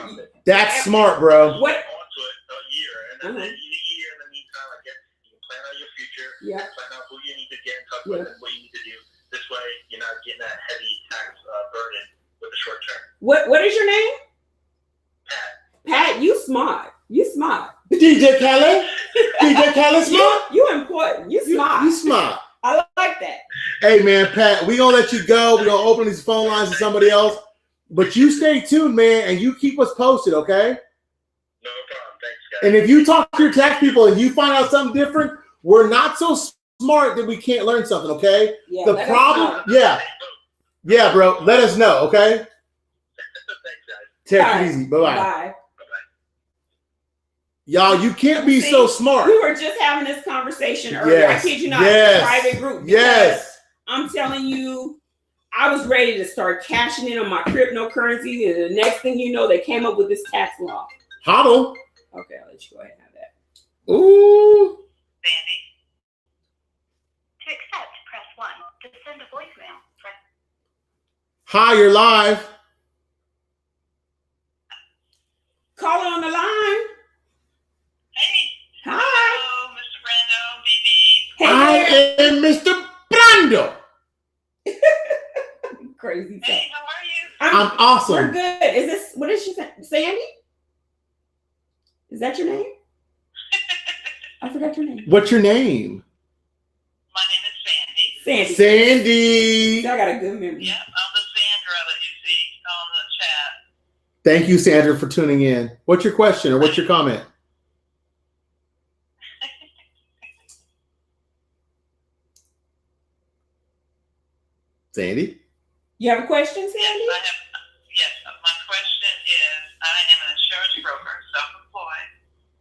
That's smart, bro. What? Onto it a year, and then in a year in the meantime, I guess you can plan out your future. Yeah. Plan out who you need to get in touch with and what you need to do. This way, you're not getting that heavy tax burden with the short term. What is your name? Pat. Pat, you smart. You smart. DJ Khaled? DJ Khaled smart? You important. You smart. You smart. I like that. Hey, man, Pat, we're going to let you go. We're going to open these phone lines to somebody else. But you stay tuned, man, and you keep us posted, okay? No problem. Thanks, guys. And if you talk to your tax people and you find out something different, we're not so smart that we can't learn something, okay? Yeah, the problem, yeah, bro. Let us know, okay? Thanks, guys. Take it easy. Bye-bye. Bye. Y'all, you can't be so smart. We were just having this conversation earlier. Yes. I kid you not. Yes. It's a private group. Yes. I'm telling you, I was ready to start cashing in on my cryptocurrency, and the next thing you know, they came up with this tax law. Hodl. Okay, I'll let you go ahead and have that. Ooh. Sandy. To accept, press 1. To send a voicemail, press... Hi, you're live. Caller on the line. Hey. Hi. Hello, Mr. Brando, BB. Hey, I am Mr. Brando. Crazy. Hey, how are you? I'm awesome. We're good. What is she saying? Sandy? Is that your name? I forgot your name. What's your name? My name is Sandy. Sandy. I got a good memory. Yep, I'm the Sandra that you see on the chat. Thank you, Sandra, for tuning in. What's your question or what's your comment? Sandy? You have a question, Sandy? Yes, my question is, I am an insurance broker, self-employed,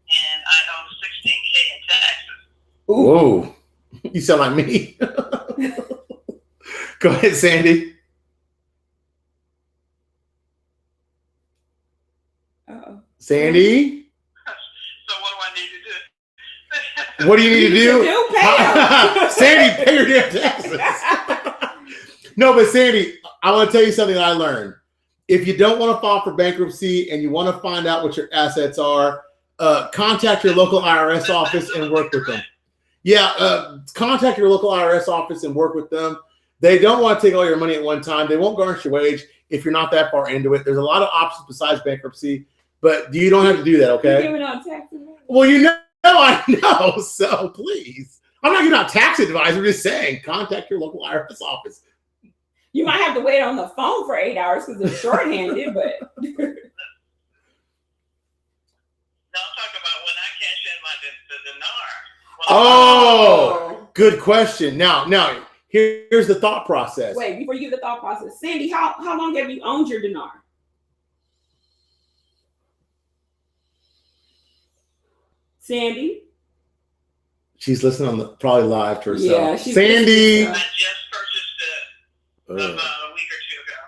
and I owe $16K in taxes. Whoa. You sound like me. Go ahead, Sandy. Uh-oh. Sandy? So what do I need to do? What do you need to do? Pay Sandy, pay your damn taxes. No, but Sandy, I want to tell you something that I learned. If you don't want to file for bankruptcy and you want to find out what your assets are, contact your local IRS office and work with them. Yeah, contact your local IRS office and work with them. They don't want to take all your money at one time. They won't garnish your wage if you're not that far into it. There's a lot of options besides bankruptcy, but you don't have to do that, okay? You're giving out taxes. Well, you know, I know. So please, I'm not giving out tax advice. I'm just saying, contact your local IRS office. You might have to wait on the phone for 8 hours because it's shorthanded, but. No, I'm talking about when I cash in the dinar. Oh, good question. Now, here's the thought process. Wait, before you give the thought process, Sandy, how long have you owned your dinar? Sandy? She's listening on probably live to herself. Yeah, Sandy. I just purchased it about a week or two ago.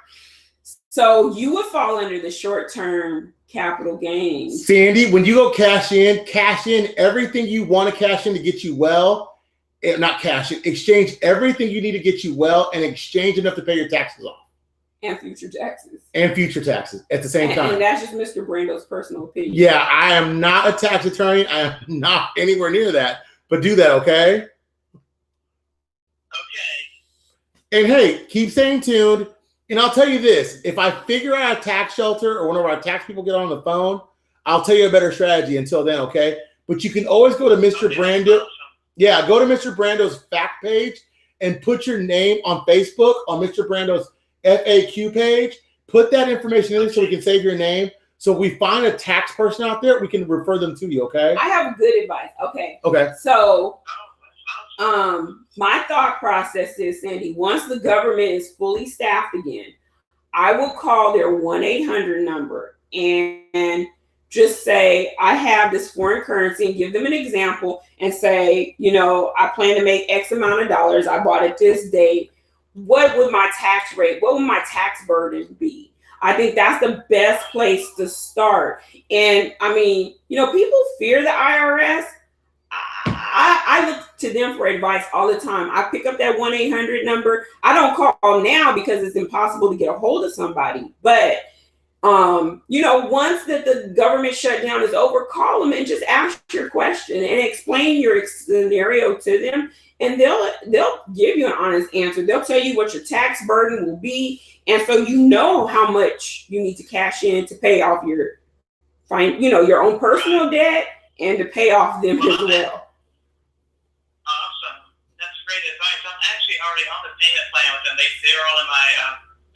So you would fall under the short-term capital gains. Sandy, when you go cash in everything you want to cash in to get you well. Not cash in, exchange everything you need to get you well and exchange enough to pay your taxes off. And future taxes. And future taxes at the same time. And that's just Mr. Brando's personal opinion. Yeah, I am not a tax attorney. I am not anywhere near that. But do that, okay? Okay. And hey, keep staying tuned. And I'll tell you this. If I figure out a tax shelter or one of our tax people get on the phone, I'll tell you a better strategy until then, okay? But you can always go to Mr. Brando. Awesome. Yeah, go to Mr. Brando's fact page and put your name on Facebook on Mr. Brando's FAQ page. Put that information in there so we can save your name. So if we find a tax person out there, we can refer them to you, okay? I have good advice. Okay. Okay. So my thought process is, Sandy, once the government is fully staffed again, I will call their 1-800 number and just say, I have this foreign currency, and give them an example and say, you know, I plan to make X amount of dollars. I bought it this date. What would my tax rate, what would my tax burden be? I think that's the best place to start. And I mean, you know, people fear the IRS. I look to them for advice all the time. I pick up that 1-800 number. I don't call now because it's impossible to get a hold of somebody. But, you know, once that the government shutdown is over, call them and just ask your question and explain your scenario to them. And they'll give you an honest answer. They'll tell you what your tax burden will be. And so you know how much you need to cash in to pay off your own personal debt and to pay off them as well. Awesome. That's great advice. I'm actually already on the payment plan with them. They're all in my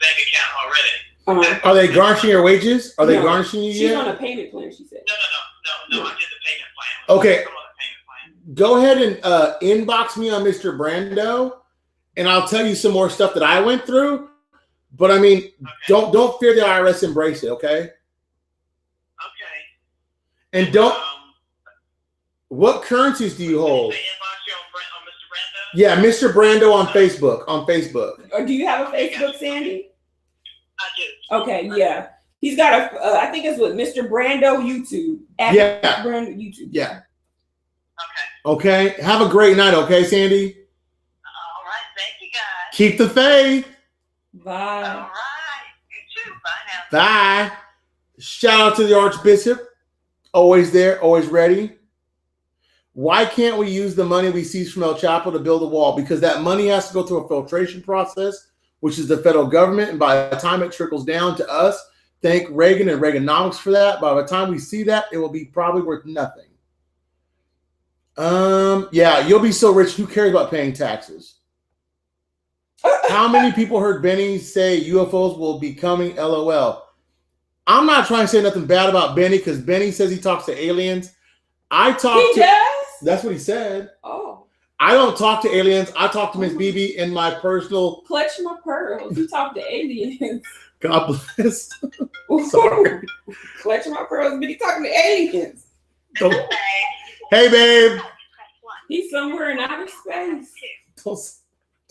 bank account already. Are they garnishing your wages? Are they No, garnishing you she's yet? on a payment plan, she said. No. I did the payment plan. Okay. I'm on the payment plan. Go ahead and inbox me on Mr. Brando, and I'll tell you some more stuff that I went through. But I mean, Okay. don't fear the IRS. Embrace it, okay? Okay. And don't. What currencies do you hold? They inbox you on Mr. Brando? Yeah, Mr. Brando on Facebook. Or do you have a Facebook, Sandy? I do. Okay, yeah. He's got I think it's with Mr. Brando YouTube. Yeah. Mr. Brando YouTube. Yeah. Okay. Okay. Have a great night, okay, Sandy? All right. Thank you, guys. Keep the faith. Bye. All right. You too. Bye now. Bye. Shout out to the Archbishop. Always there, always ready. Why can't we use the money we seized from El Chapo to build a wall? Because that money has to go through a filtration process, which is the federal government. And by the time it trickles down to us, thank Reagan and Reaganomics for that. By the time we see that, it will be probably worth nothing. Yeah, you'll be so rich. Who cares about paying taxes? How many people heard Benny say UFOs will be coming? LOL. I'm not trying to say nothing bad about Benny because Benny says he talks to aliens. He does? That's what he said. Oh. I don't talk to aliens. I talk to Miss BB in my personal. Clutch my pearls. You talk to aliens. God bless. Sorry. Clutch my pearls, but he talking to aliens. Don't- Hey, babe. He's somewhere in outer space. Don't-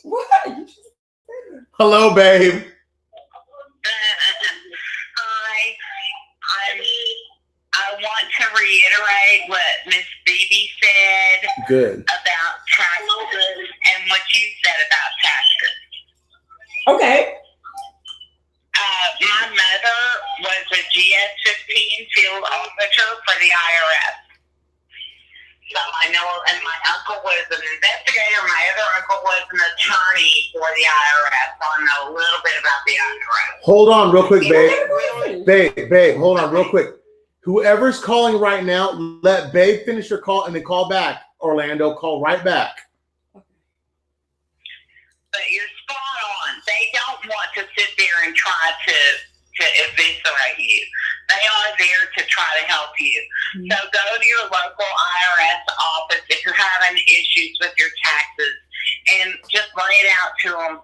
What? You just said it. Hello, babe. Hi. I want to reiterate what Miss Beebe said Good. about taxes and what you said about taxes. Okay. My mother was a GS-15 field officer for the IRS. So I know, and my uncle was an investigator. My other uncle was an attorney for the IRS. So I know a little bit about the IRS. Hold on real quick, babe. Babe, hold on real quick. Whoever's calling right now, let Babe finish her call and then call back. Orlando, call right back. But you're spot on. They don't want to sit there and try to eviscerate you. They are there to try to help you. So go to your local IRS office if you're having issues with your taxes and just lay it out to them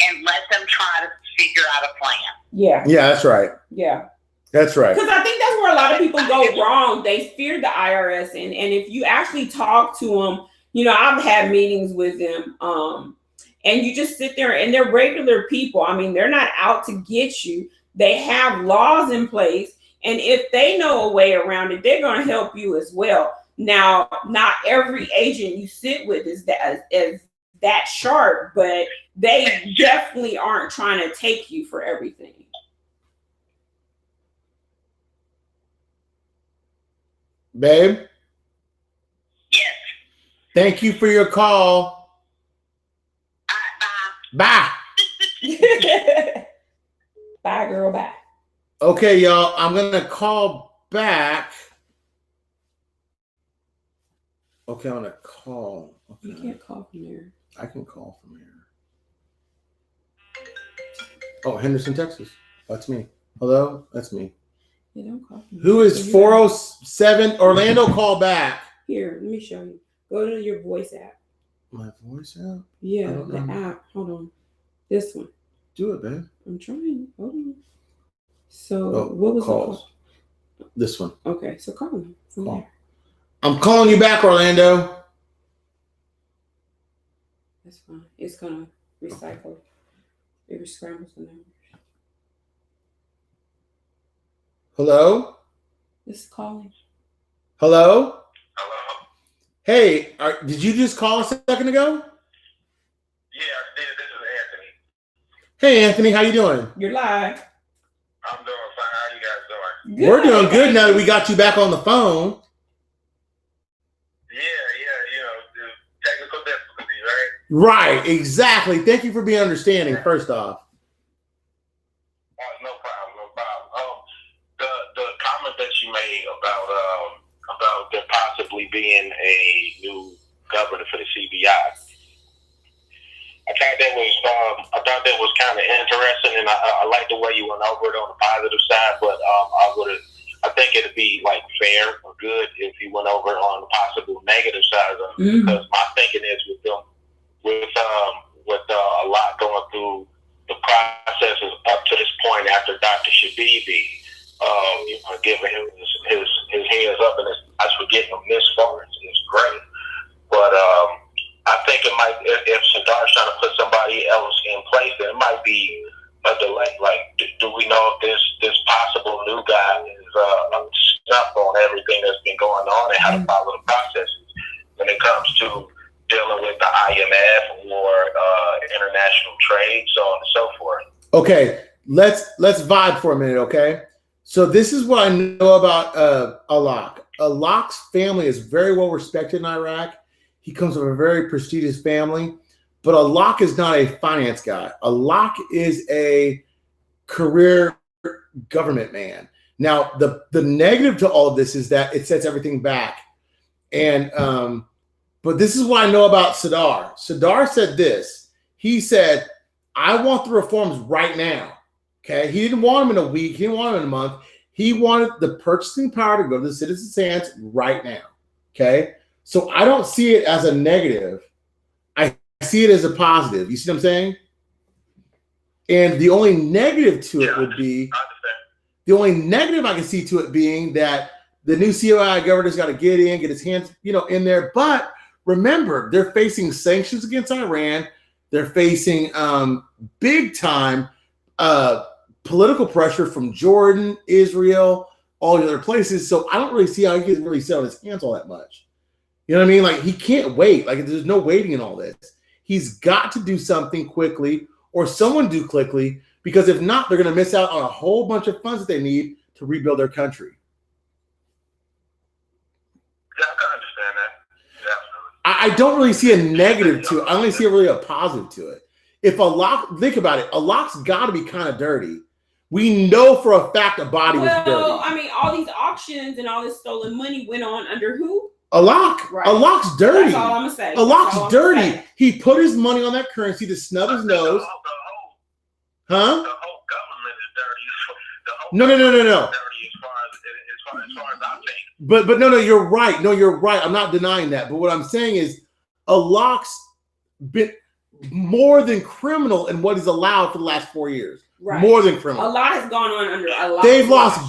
and let them try to figure out a plan. Yeah. Yeah, that's right. Yeah. That's right. Because I think that's where a lot of people go wrong. They fear the IRS. And if you actually talk to them, you know, I've had meetings with them. And you just sit there and they're regular people. I mean, they're not out to get you. They have laws in place. And if they know a way around it, they're going to help you as well. Now, not every agent you sit with is that that sharp, but they definitely aren't trying to take you for everything. Babe? Yes. Thank you for your call. Bye. Bye, girl, bye. Okay, y'all, I'm going to call back. Okay, I'm going to call. Okay. You can't call from there. I can call from here. Oh, Henderson, Texas. That's me. Hello? That's me. Yeah, don't call from Who there. is 407? Orlando, call back. Here, let me show you. Go to your voice app. My voice app? Yeah, the app. Hold on. This one. Do it, babe. I'm trying. Hold on. So, what was calls? The call? This one. Okay, so call him. Call. I'm calling you back, Orlando. That's fine. It's gonna recycle. It scrambles the numbers. Hello? It's calling. Hello? Hello? Hey, did you just call a second ago? Yeah, I did. This is Anthony. Hey, Anthony, how you doing? You're live. I'm doing fine. How you guys doing? Good. We're doing good now that we got you back on the phone. The technical difficulties, right? Right, exactly. Thank you for being understanding, first off. No problem. The comment that you made about there possibly being a new governor for the CBI, I thought that was kind of interesting, and I like the way you went over it on the positive side. But I think it'd be like fair or good if you went over it on the possible negative side of it, because my thinking is with a lot going through the processes up to this point after Dr. Shabibi, giving him his hands up and his eyes for getting him this far is great. But I think it might, if Sadar's trying to put somebody else in place, then it might be a delay. Like, do we know if this possible new guy is snuff on everything that's been going on and how to follow the processes when it comes to dealing with the IMF or international trade, so on and so forth. Okay, let's vibe for a minute, okay? So this is what I know about Alak. Alak's family is very well respected in Iraq. He comes from a very prestigious family, but Alak is not a finance guy. Alak is a career government man. Now, the negative to all of this is that it sets everything back. And but this is what I know about Sadar. Sadar said this. He said, I want the reforms right now. Okay. He didn't want them in a week. He didn't want them in a month. He wanted the purchasing power to go to the citizens' hands right now. Okay. So I don't see it as a negative. I see it as a positive. You see what I'm saying? And the only negative to it would be, the only negative I can see to it being that the new COI governor's got to get his hands, in there. But remember, they're facing sanctions against Iran. They're facing big time political pressure from Jordan, Israel, all the other places. So I don't really see how he can really sit on his hands all that much. You know what I mean? Like, he can't wait. Like, there's no waiting in all this. He's got to do something quickly, or someone do quickly, because if not, they're going to miss out on a whole bunch of funds that they need to rebuild their country. Yeah, I can understand that. Definitely. I don't really see a negative to it. I only see really a positive to it. If Alak, think about it, Alak's got to be kind of dirty. We know for a fact a body was dirty. Well, I mean, all these auctions and all this stolen money went on under who? Alak. Right. Alak's dirty. That's all I'm gonna say. Alak's dirty. He put his money on that currency to snub his nose. Huh? The whole government is dirty. No. Dirty as far as I think. But no, you're right. No, you're right. I'm not denying that. But what I'm saying is, Alak's been more than criminal in what he's allowed for the last 4 years. Right. More than criminal. A lot has gone on under Alak's They've lost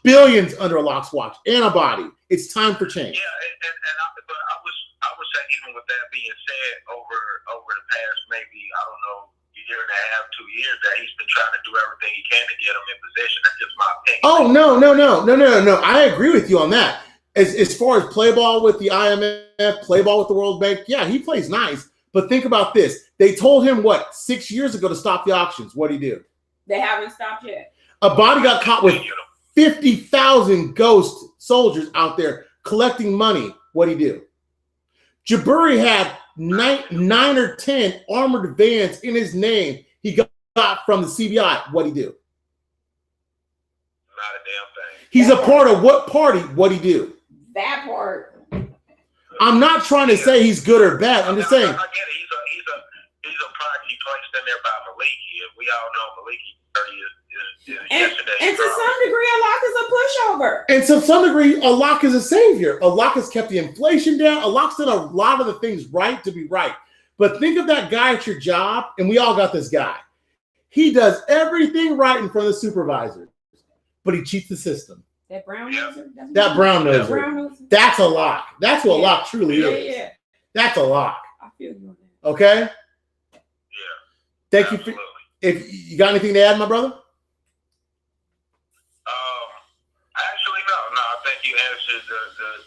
billions under Alak's watch and a body. It's time for change. Yeah, but I would say, even with that being said, over the past maybe, I don't know, year and a half, 2 years, that he's been trying to do everything he can to get him in position. That's just my opinion. Oh, no. I agree with you on that. As far as play ball with the IMF, play ball with the World Bank, yeah, he plays nice. But think about this. They told him, 6 years ago to stop the auctions. What'd he do? They haven't stopped yet. A body got caught with 50,000 ghost soldiers out there collecting money. What'd he do? Jaburi had 9 or 10 armored vans in his name he got from the CBI. What'd he do? Not a damn thing. He's a part of what party? What'd he do? That part. I'm not trying to say he's good or bad. I'm just saying. I get it. He's a product he placed in there by Maliki. And we all know Maliki is yesterday. And to some degree, Allah is a pushover. And to some degree, Allah is a savior. Allah has kept the inflation down. Allah's done a lot of the things right to be right. But think of that guy at your job, and we all got this guy. He does everything right in front of the supervisor, but he cheats the system. That brown noser? That brown noser. That's a lock. That's what a lock truly is. Yeah. That's a lock. I feel you on that. Okay? Yeah. Thank Absolutely. you. If you got anything to add, my brother? Actually, no. I think you answered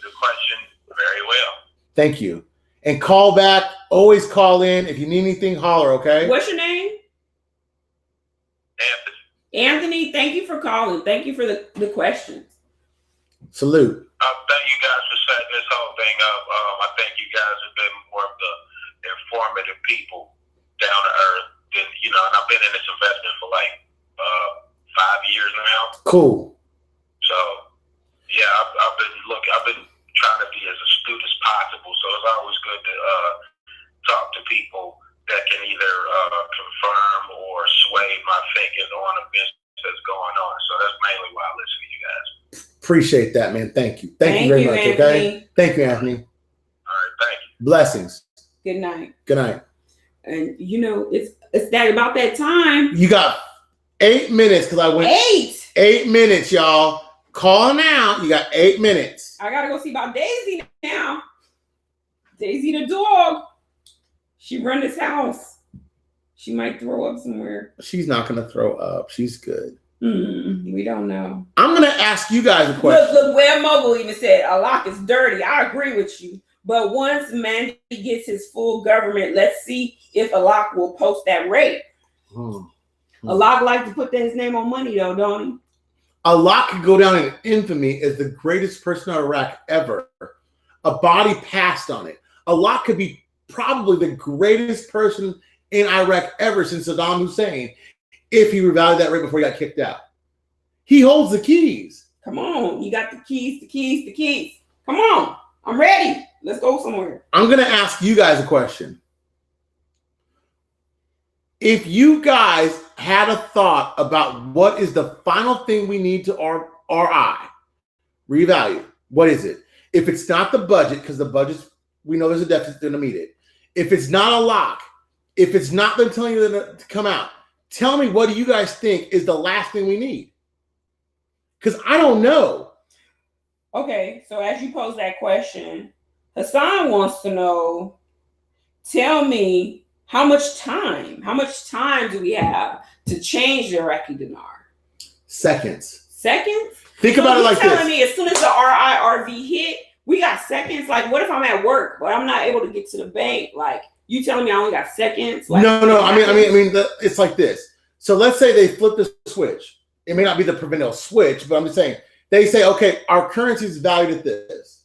the question very well. Thank you. And call back. Always call in. If you need anything, holler, okay? What's your name? Anthony. Anthony, thank you for calling. Thank you for the questions. Salute. Thank you guys for setting this whole thing up. I think you guys have been more of the informative people down to earth. And I've been in this investment for 5 years now. Cool. So, yeah, I've been trying to be as astute as possible. So it's always good to talk to people that can either confirm or sway my thinking on a business that's going on. So that's mainly why I listen to you guys. Appreciate that, man. Thank you. Thank you very much, Anthony. okay? Thank you, Anthony. All right, thank you. Blessings. Good night. Good night. And it's that about that time. You got 8 minutes because I went 8 minutes, y'all. Call now. You got 8 minutes. I gotta go see about Daisy now. Daisy the dog. She run this house. She might throw up somewhere. She's not gonna throw up. She's good. We don't know. I'm gonna ask you guys a question. Look, Web Mobile even said Allah is dirty. I agree with you. But once Mandy gets his full government, let's see if Allah will post that rate. Allah like to put his name on money, though, don't he? Allah could go down in infamy as the greatest person in Iraq ever. A body passed on it. Allah could be probably the greatest person in Iraq ever since Saddam Hussein if he revalued that rate before he got kicked out. He holds the keys. Come on. You got the keys. Come on. I'm ready. Let's go somewhere. I'm going to ask you guys a question. If you guys had a thought about what is the final thing we need to RI, revalue, what is it? If it's not the budget, because the budget's, we know there's a deficit, they're going to meet it. If it's not a lock, if it's not them telling you to come out, tell me what do you guys think is the last thing we need? Because I don't know. Okay, so as you pose that question, Hassan wants to know, tell me how much time do we have to change the Iraqi dinar? Seconds. Seconds? Think about it like this. Telling me as soon as the RIRV hit, we got seconds? Like, what if I'm at work, but I'm not able to get to the bank? Like, you telling me I only got seconds? Like, no. I mean, it's like this. So let's say they flip the switch. It may not be the provisional switch, but I'm just saying, they say, okay, our currency is valued at this.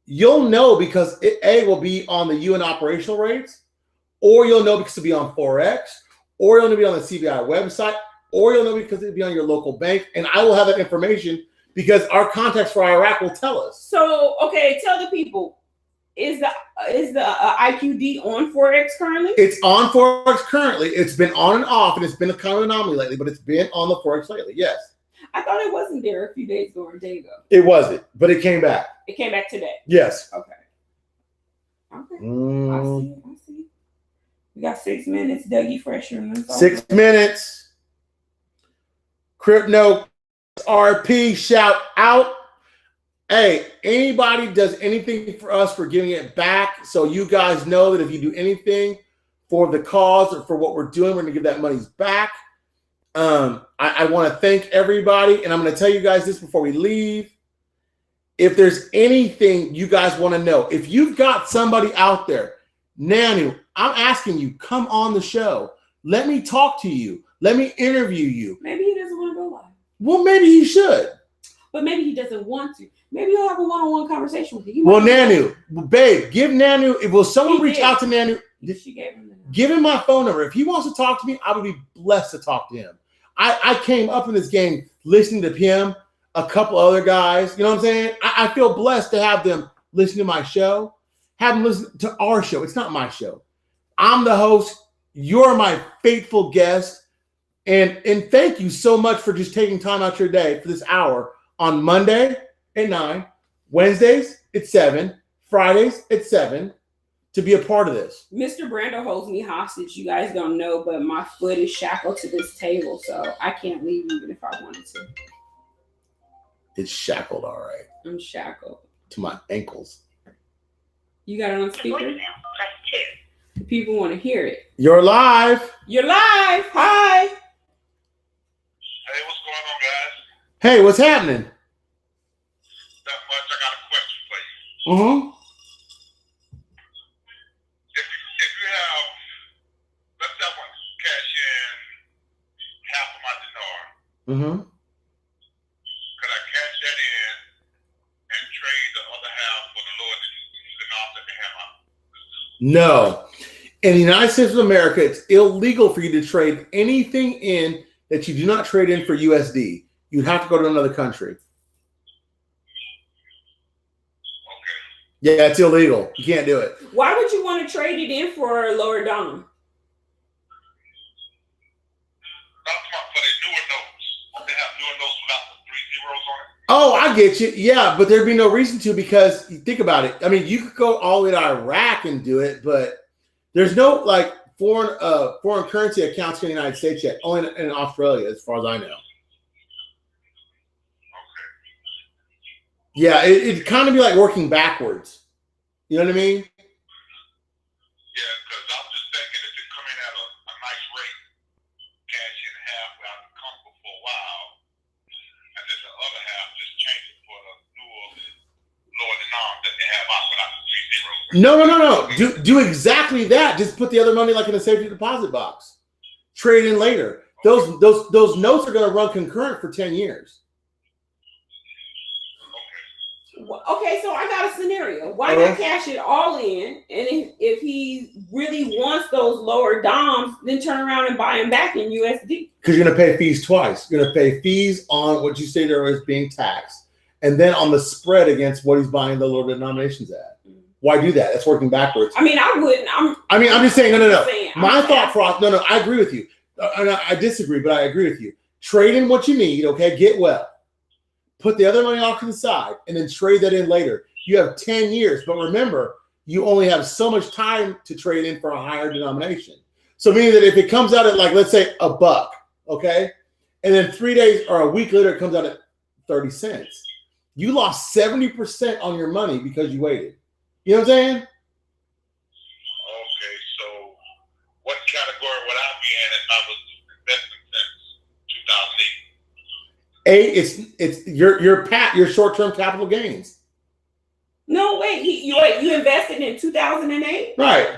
You'll know because it will be on the UN operational rates, or you'll know because it'll be on Forex, or you'll know be on the CBI website, or you'll know because it'll be on your local bank. And I will have that information because our contacts for Iraq will tell us. So, okay, tell the people, is the IQD on Forex currently? It's on Forex currently. It's been on and off, and it's been a kind of anomaly lately, but it's been on the Forex lately, yes. I thought it wasn't there a few days ago or a day ago. It wasn't, but it came back. It came back today. Yes. Okay. I see. We got 6 minutes. Dougie Fresher. 6 minutes. Crypto RP shout out. Hey, anybody does anything for us for giving it back, so you guys know that if you do anything for the cause or for what we're doing, we're going to give that money back. I want to thank everybody, and I'm going to tell you guys this before we leave. If there's anything you guys want to know, if you've got somebody out there Nanu, I'm asking you, come on the show. Let me talk to you. Let me interview you. Maybe he doesn't want to go live. Well, maybe he should. But maybe he doesn't want to. Maybe you'll have a one-on-one conversation with him. Well, Nanu, babe, give Nanu, will someone reach out to Nanu? She gave him the Give him my phone number. If he wants to talk to me, I would be blessed to talk to him. I came up in this game listening to him, a couple other guys. You know what I'm saying? I feel blessed to have them listen to my show, have them listen to our show. It's not my show. I'm the host. You're my faithful guest. And thank you so much for just taking time out your day for this hour on Monday at 9, Wednesdays at 7, Fridays at 7 to be a part of this. Mr. Brando holds me hostage. You guys don't know, but my foot is shackled to this table, so I can't leave even if I wanted to. It's shackled, all right. I'm shackled. To my ankles. You got it on speaker? Press 2. The people want to hear it. You're live. You're live. Hi. Hey, what's going on, guys? Hey, what's happening? Not much. I got a question for you. Mm-hmm. If you have, let's say I want to cash in half of my dinar, Mm-hmm. could I cash that in and trade the other half for the lower dinar that they have out? No. In the United States of America, it's illegal for you to trade anything in that you do not trade in for USD. You'd have to go to another country. Okay. Yeah, it's illegal. You can't do it. Why would you want to trade it in for a lower dom? Not for the newer notes. They have newer notes without the 3 zeros on it. Oh, I get you. Yeah, but there'd be no reason to because you think about it. I mean, you could go all the way to Iraq and do it, but there's no like foreign currency accounts in the United States yet. Only in Australia, as far as I know. Okay. Yeah, it'd kind of be like working backwards. You know what I mean? Yeah, because I'm just thinking if it come in at a nice rate, cash in half where I'm comfortable for a while, and then the other half just change it for the newer, lower dinar that they have out without the 3 zeros. No. Do exactly that. Just put the other money like in a safety deposit box. Trade in later. Those notes are going to run concurrent for 10 years. Okay, so I got a scenario. Why not cash it all in? And if he really wants those lower DOMs, then turn around and buy them back in USD. Because you're going to pay fees twice. You're going to pay fees on what you stated earlier as being taxed, and then on the spread against what he's buying the lower denominations at. Why do that? That's working backwards. I mean, I wouldn't. I'm just saying, no. My thought process. No. I agree with you. I disagree, but I agree with you. Trade in what you need. Okay, get well. Put the other money off to the side, and then trade that in later. You have 10 years, but remember, you only have so much time to trade in for a higher denomination. So meaning that if it comes out at like, let's say $1, okay, and then 3 days or a week later it comes out at 30 cents, you lost 70% on your money because you waited. You know what I'm saying? Okay, so what category would I be in if I was investing since 2008? It's your short-term capital gains. No, wait. You invested in 2008? Right.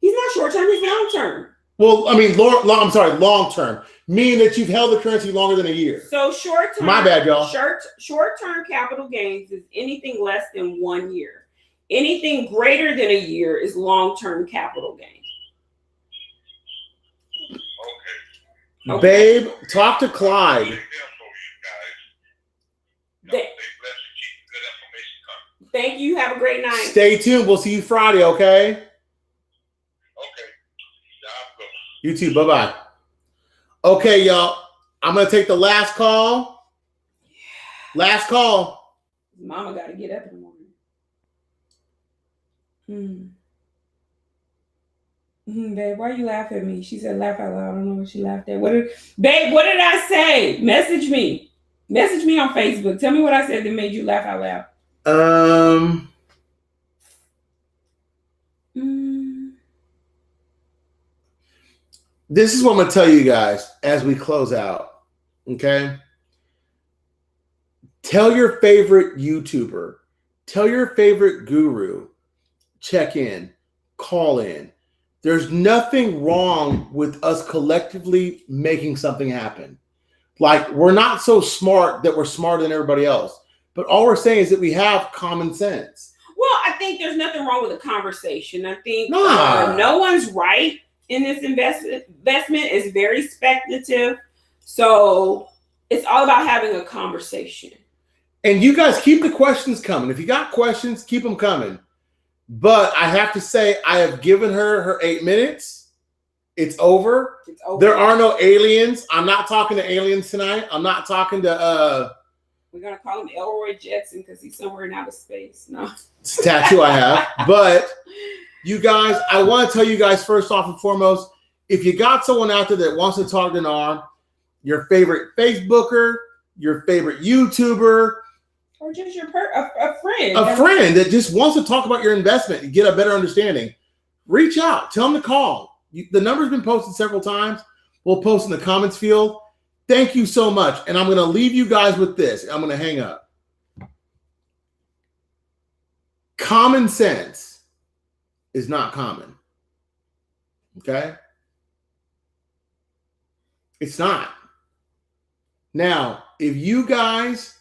He's not short-term. He's long-term. Well, I mean, long-term, meaning that you've held the currency longer than a year. So short-term. My bad, y'all. Short-term capital gains is anything less than 1 year. Anything greater than a year is long-term capital gains. Okay. Babe, talk to Clyde. Thank you. Have a great night. Stay tuned. We'll see you Friday, okay? Okay. You too. Bye-bye. Okay, y'all. I'm going to take the last call. Last call. Mama got to get up in the morning. Babe, why you laugh at me? She said laugh out loud. I don't know what she laughed at. Babe, what did I say? Message me. Message me on Facebook. Tell me what I said that made you laugh out loud. This is what I'm going to tell you guys as we close out. Okay? Tell your favorite YouTuber. Tell your favorite guru. Check in. call in. There's nothing wrong with us collectively making something happen. Like, we're not so smart that we're smarter than everybody else. But all we're saying is that we have common sense. Well, I think there's nothing wrong with a conversation. I think no one's right in this investment. It's very speculative. So it's all about having a conversation. And you guys keep the questions coming. If you got questions, keep them coming. But I have to say, I have given her 8 minutes. It's over. It's over. There are no aliens. I'm not talking to aliens tonight. I'm not talking to we're gonna call him Elroy Jetson because he's somewhere in outer space. No. It's a tattoo I have. But you guys, I want to tell you guys first off and foremost, if you got someone out there that wants to talk to Dinar, your favorite Facebooker, your favorite YouTuber, or just your a friend. A friend that just wants to talk about your investment and get a better understanding, reach out. Tell them to call. The number's been posted several times. We'll post in the comments field. Thank you so much. And I'm going to leave you guys with this. I'm going to hang up. Common sense is not common. Okay? It's not. Now, if you guys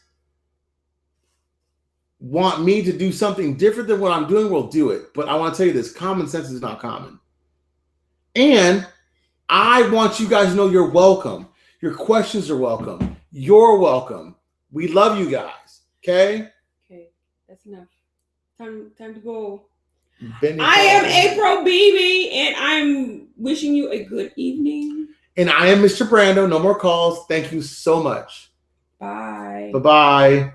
want me to do something different than what I'm doing, we'll do it. But I want to tell you this, common sense is not common. And I want you guys to know you're welcome. Your questions are welcome. You're welcome. We love you guys. Okay? Okay, that's enough. Time to go. Benny I am April Beebe, and I'm wishing you a good evening. And I am Mr. Brando. No more calls. Thank you so much. Bye. Bye-bye.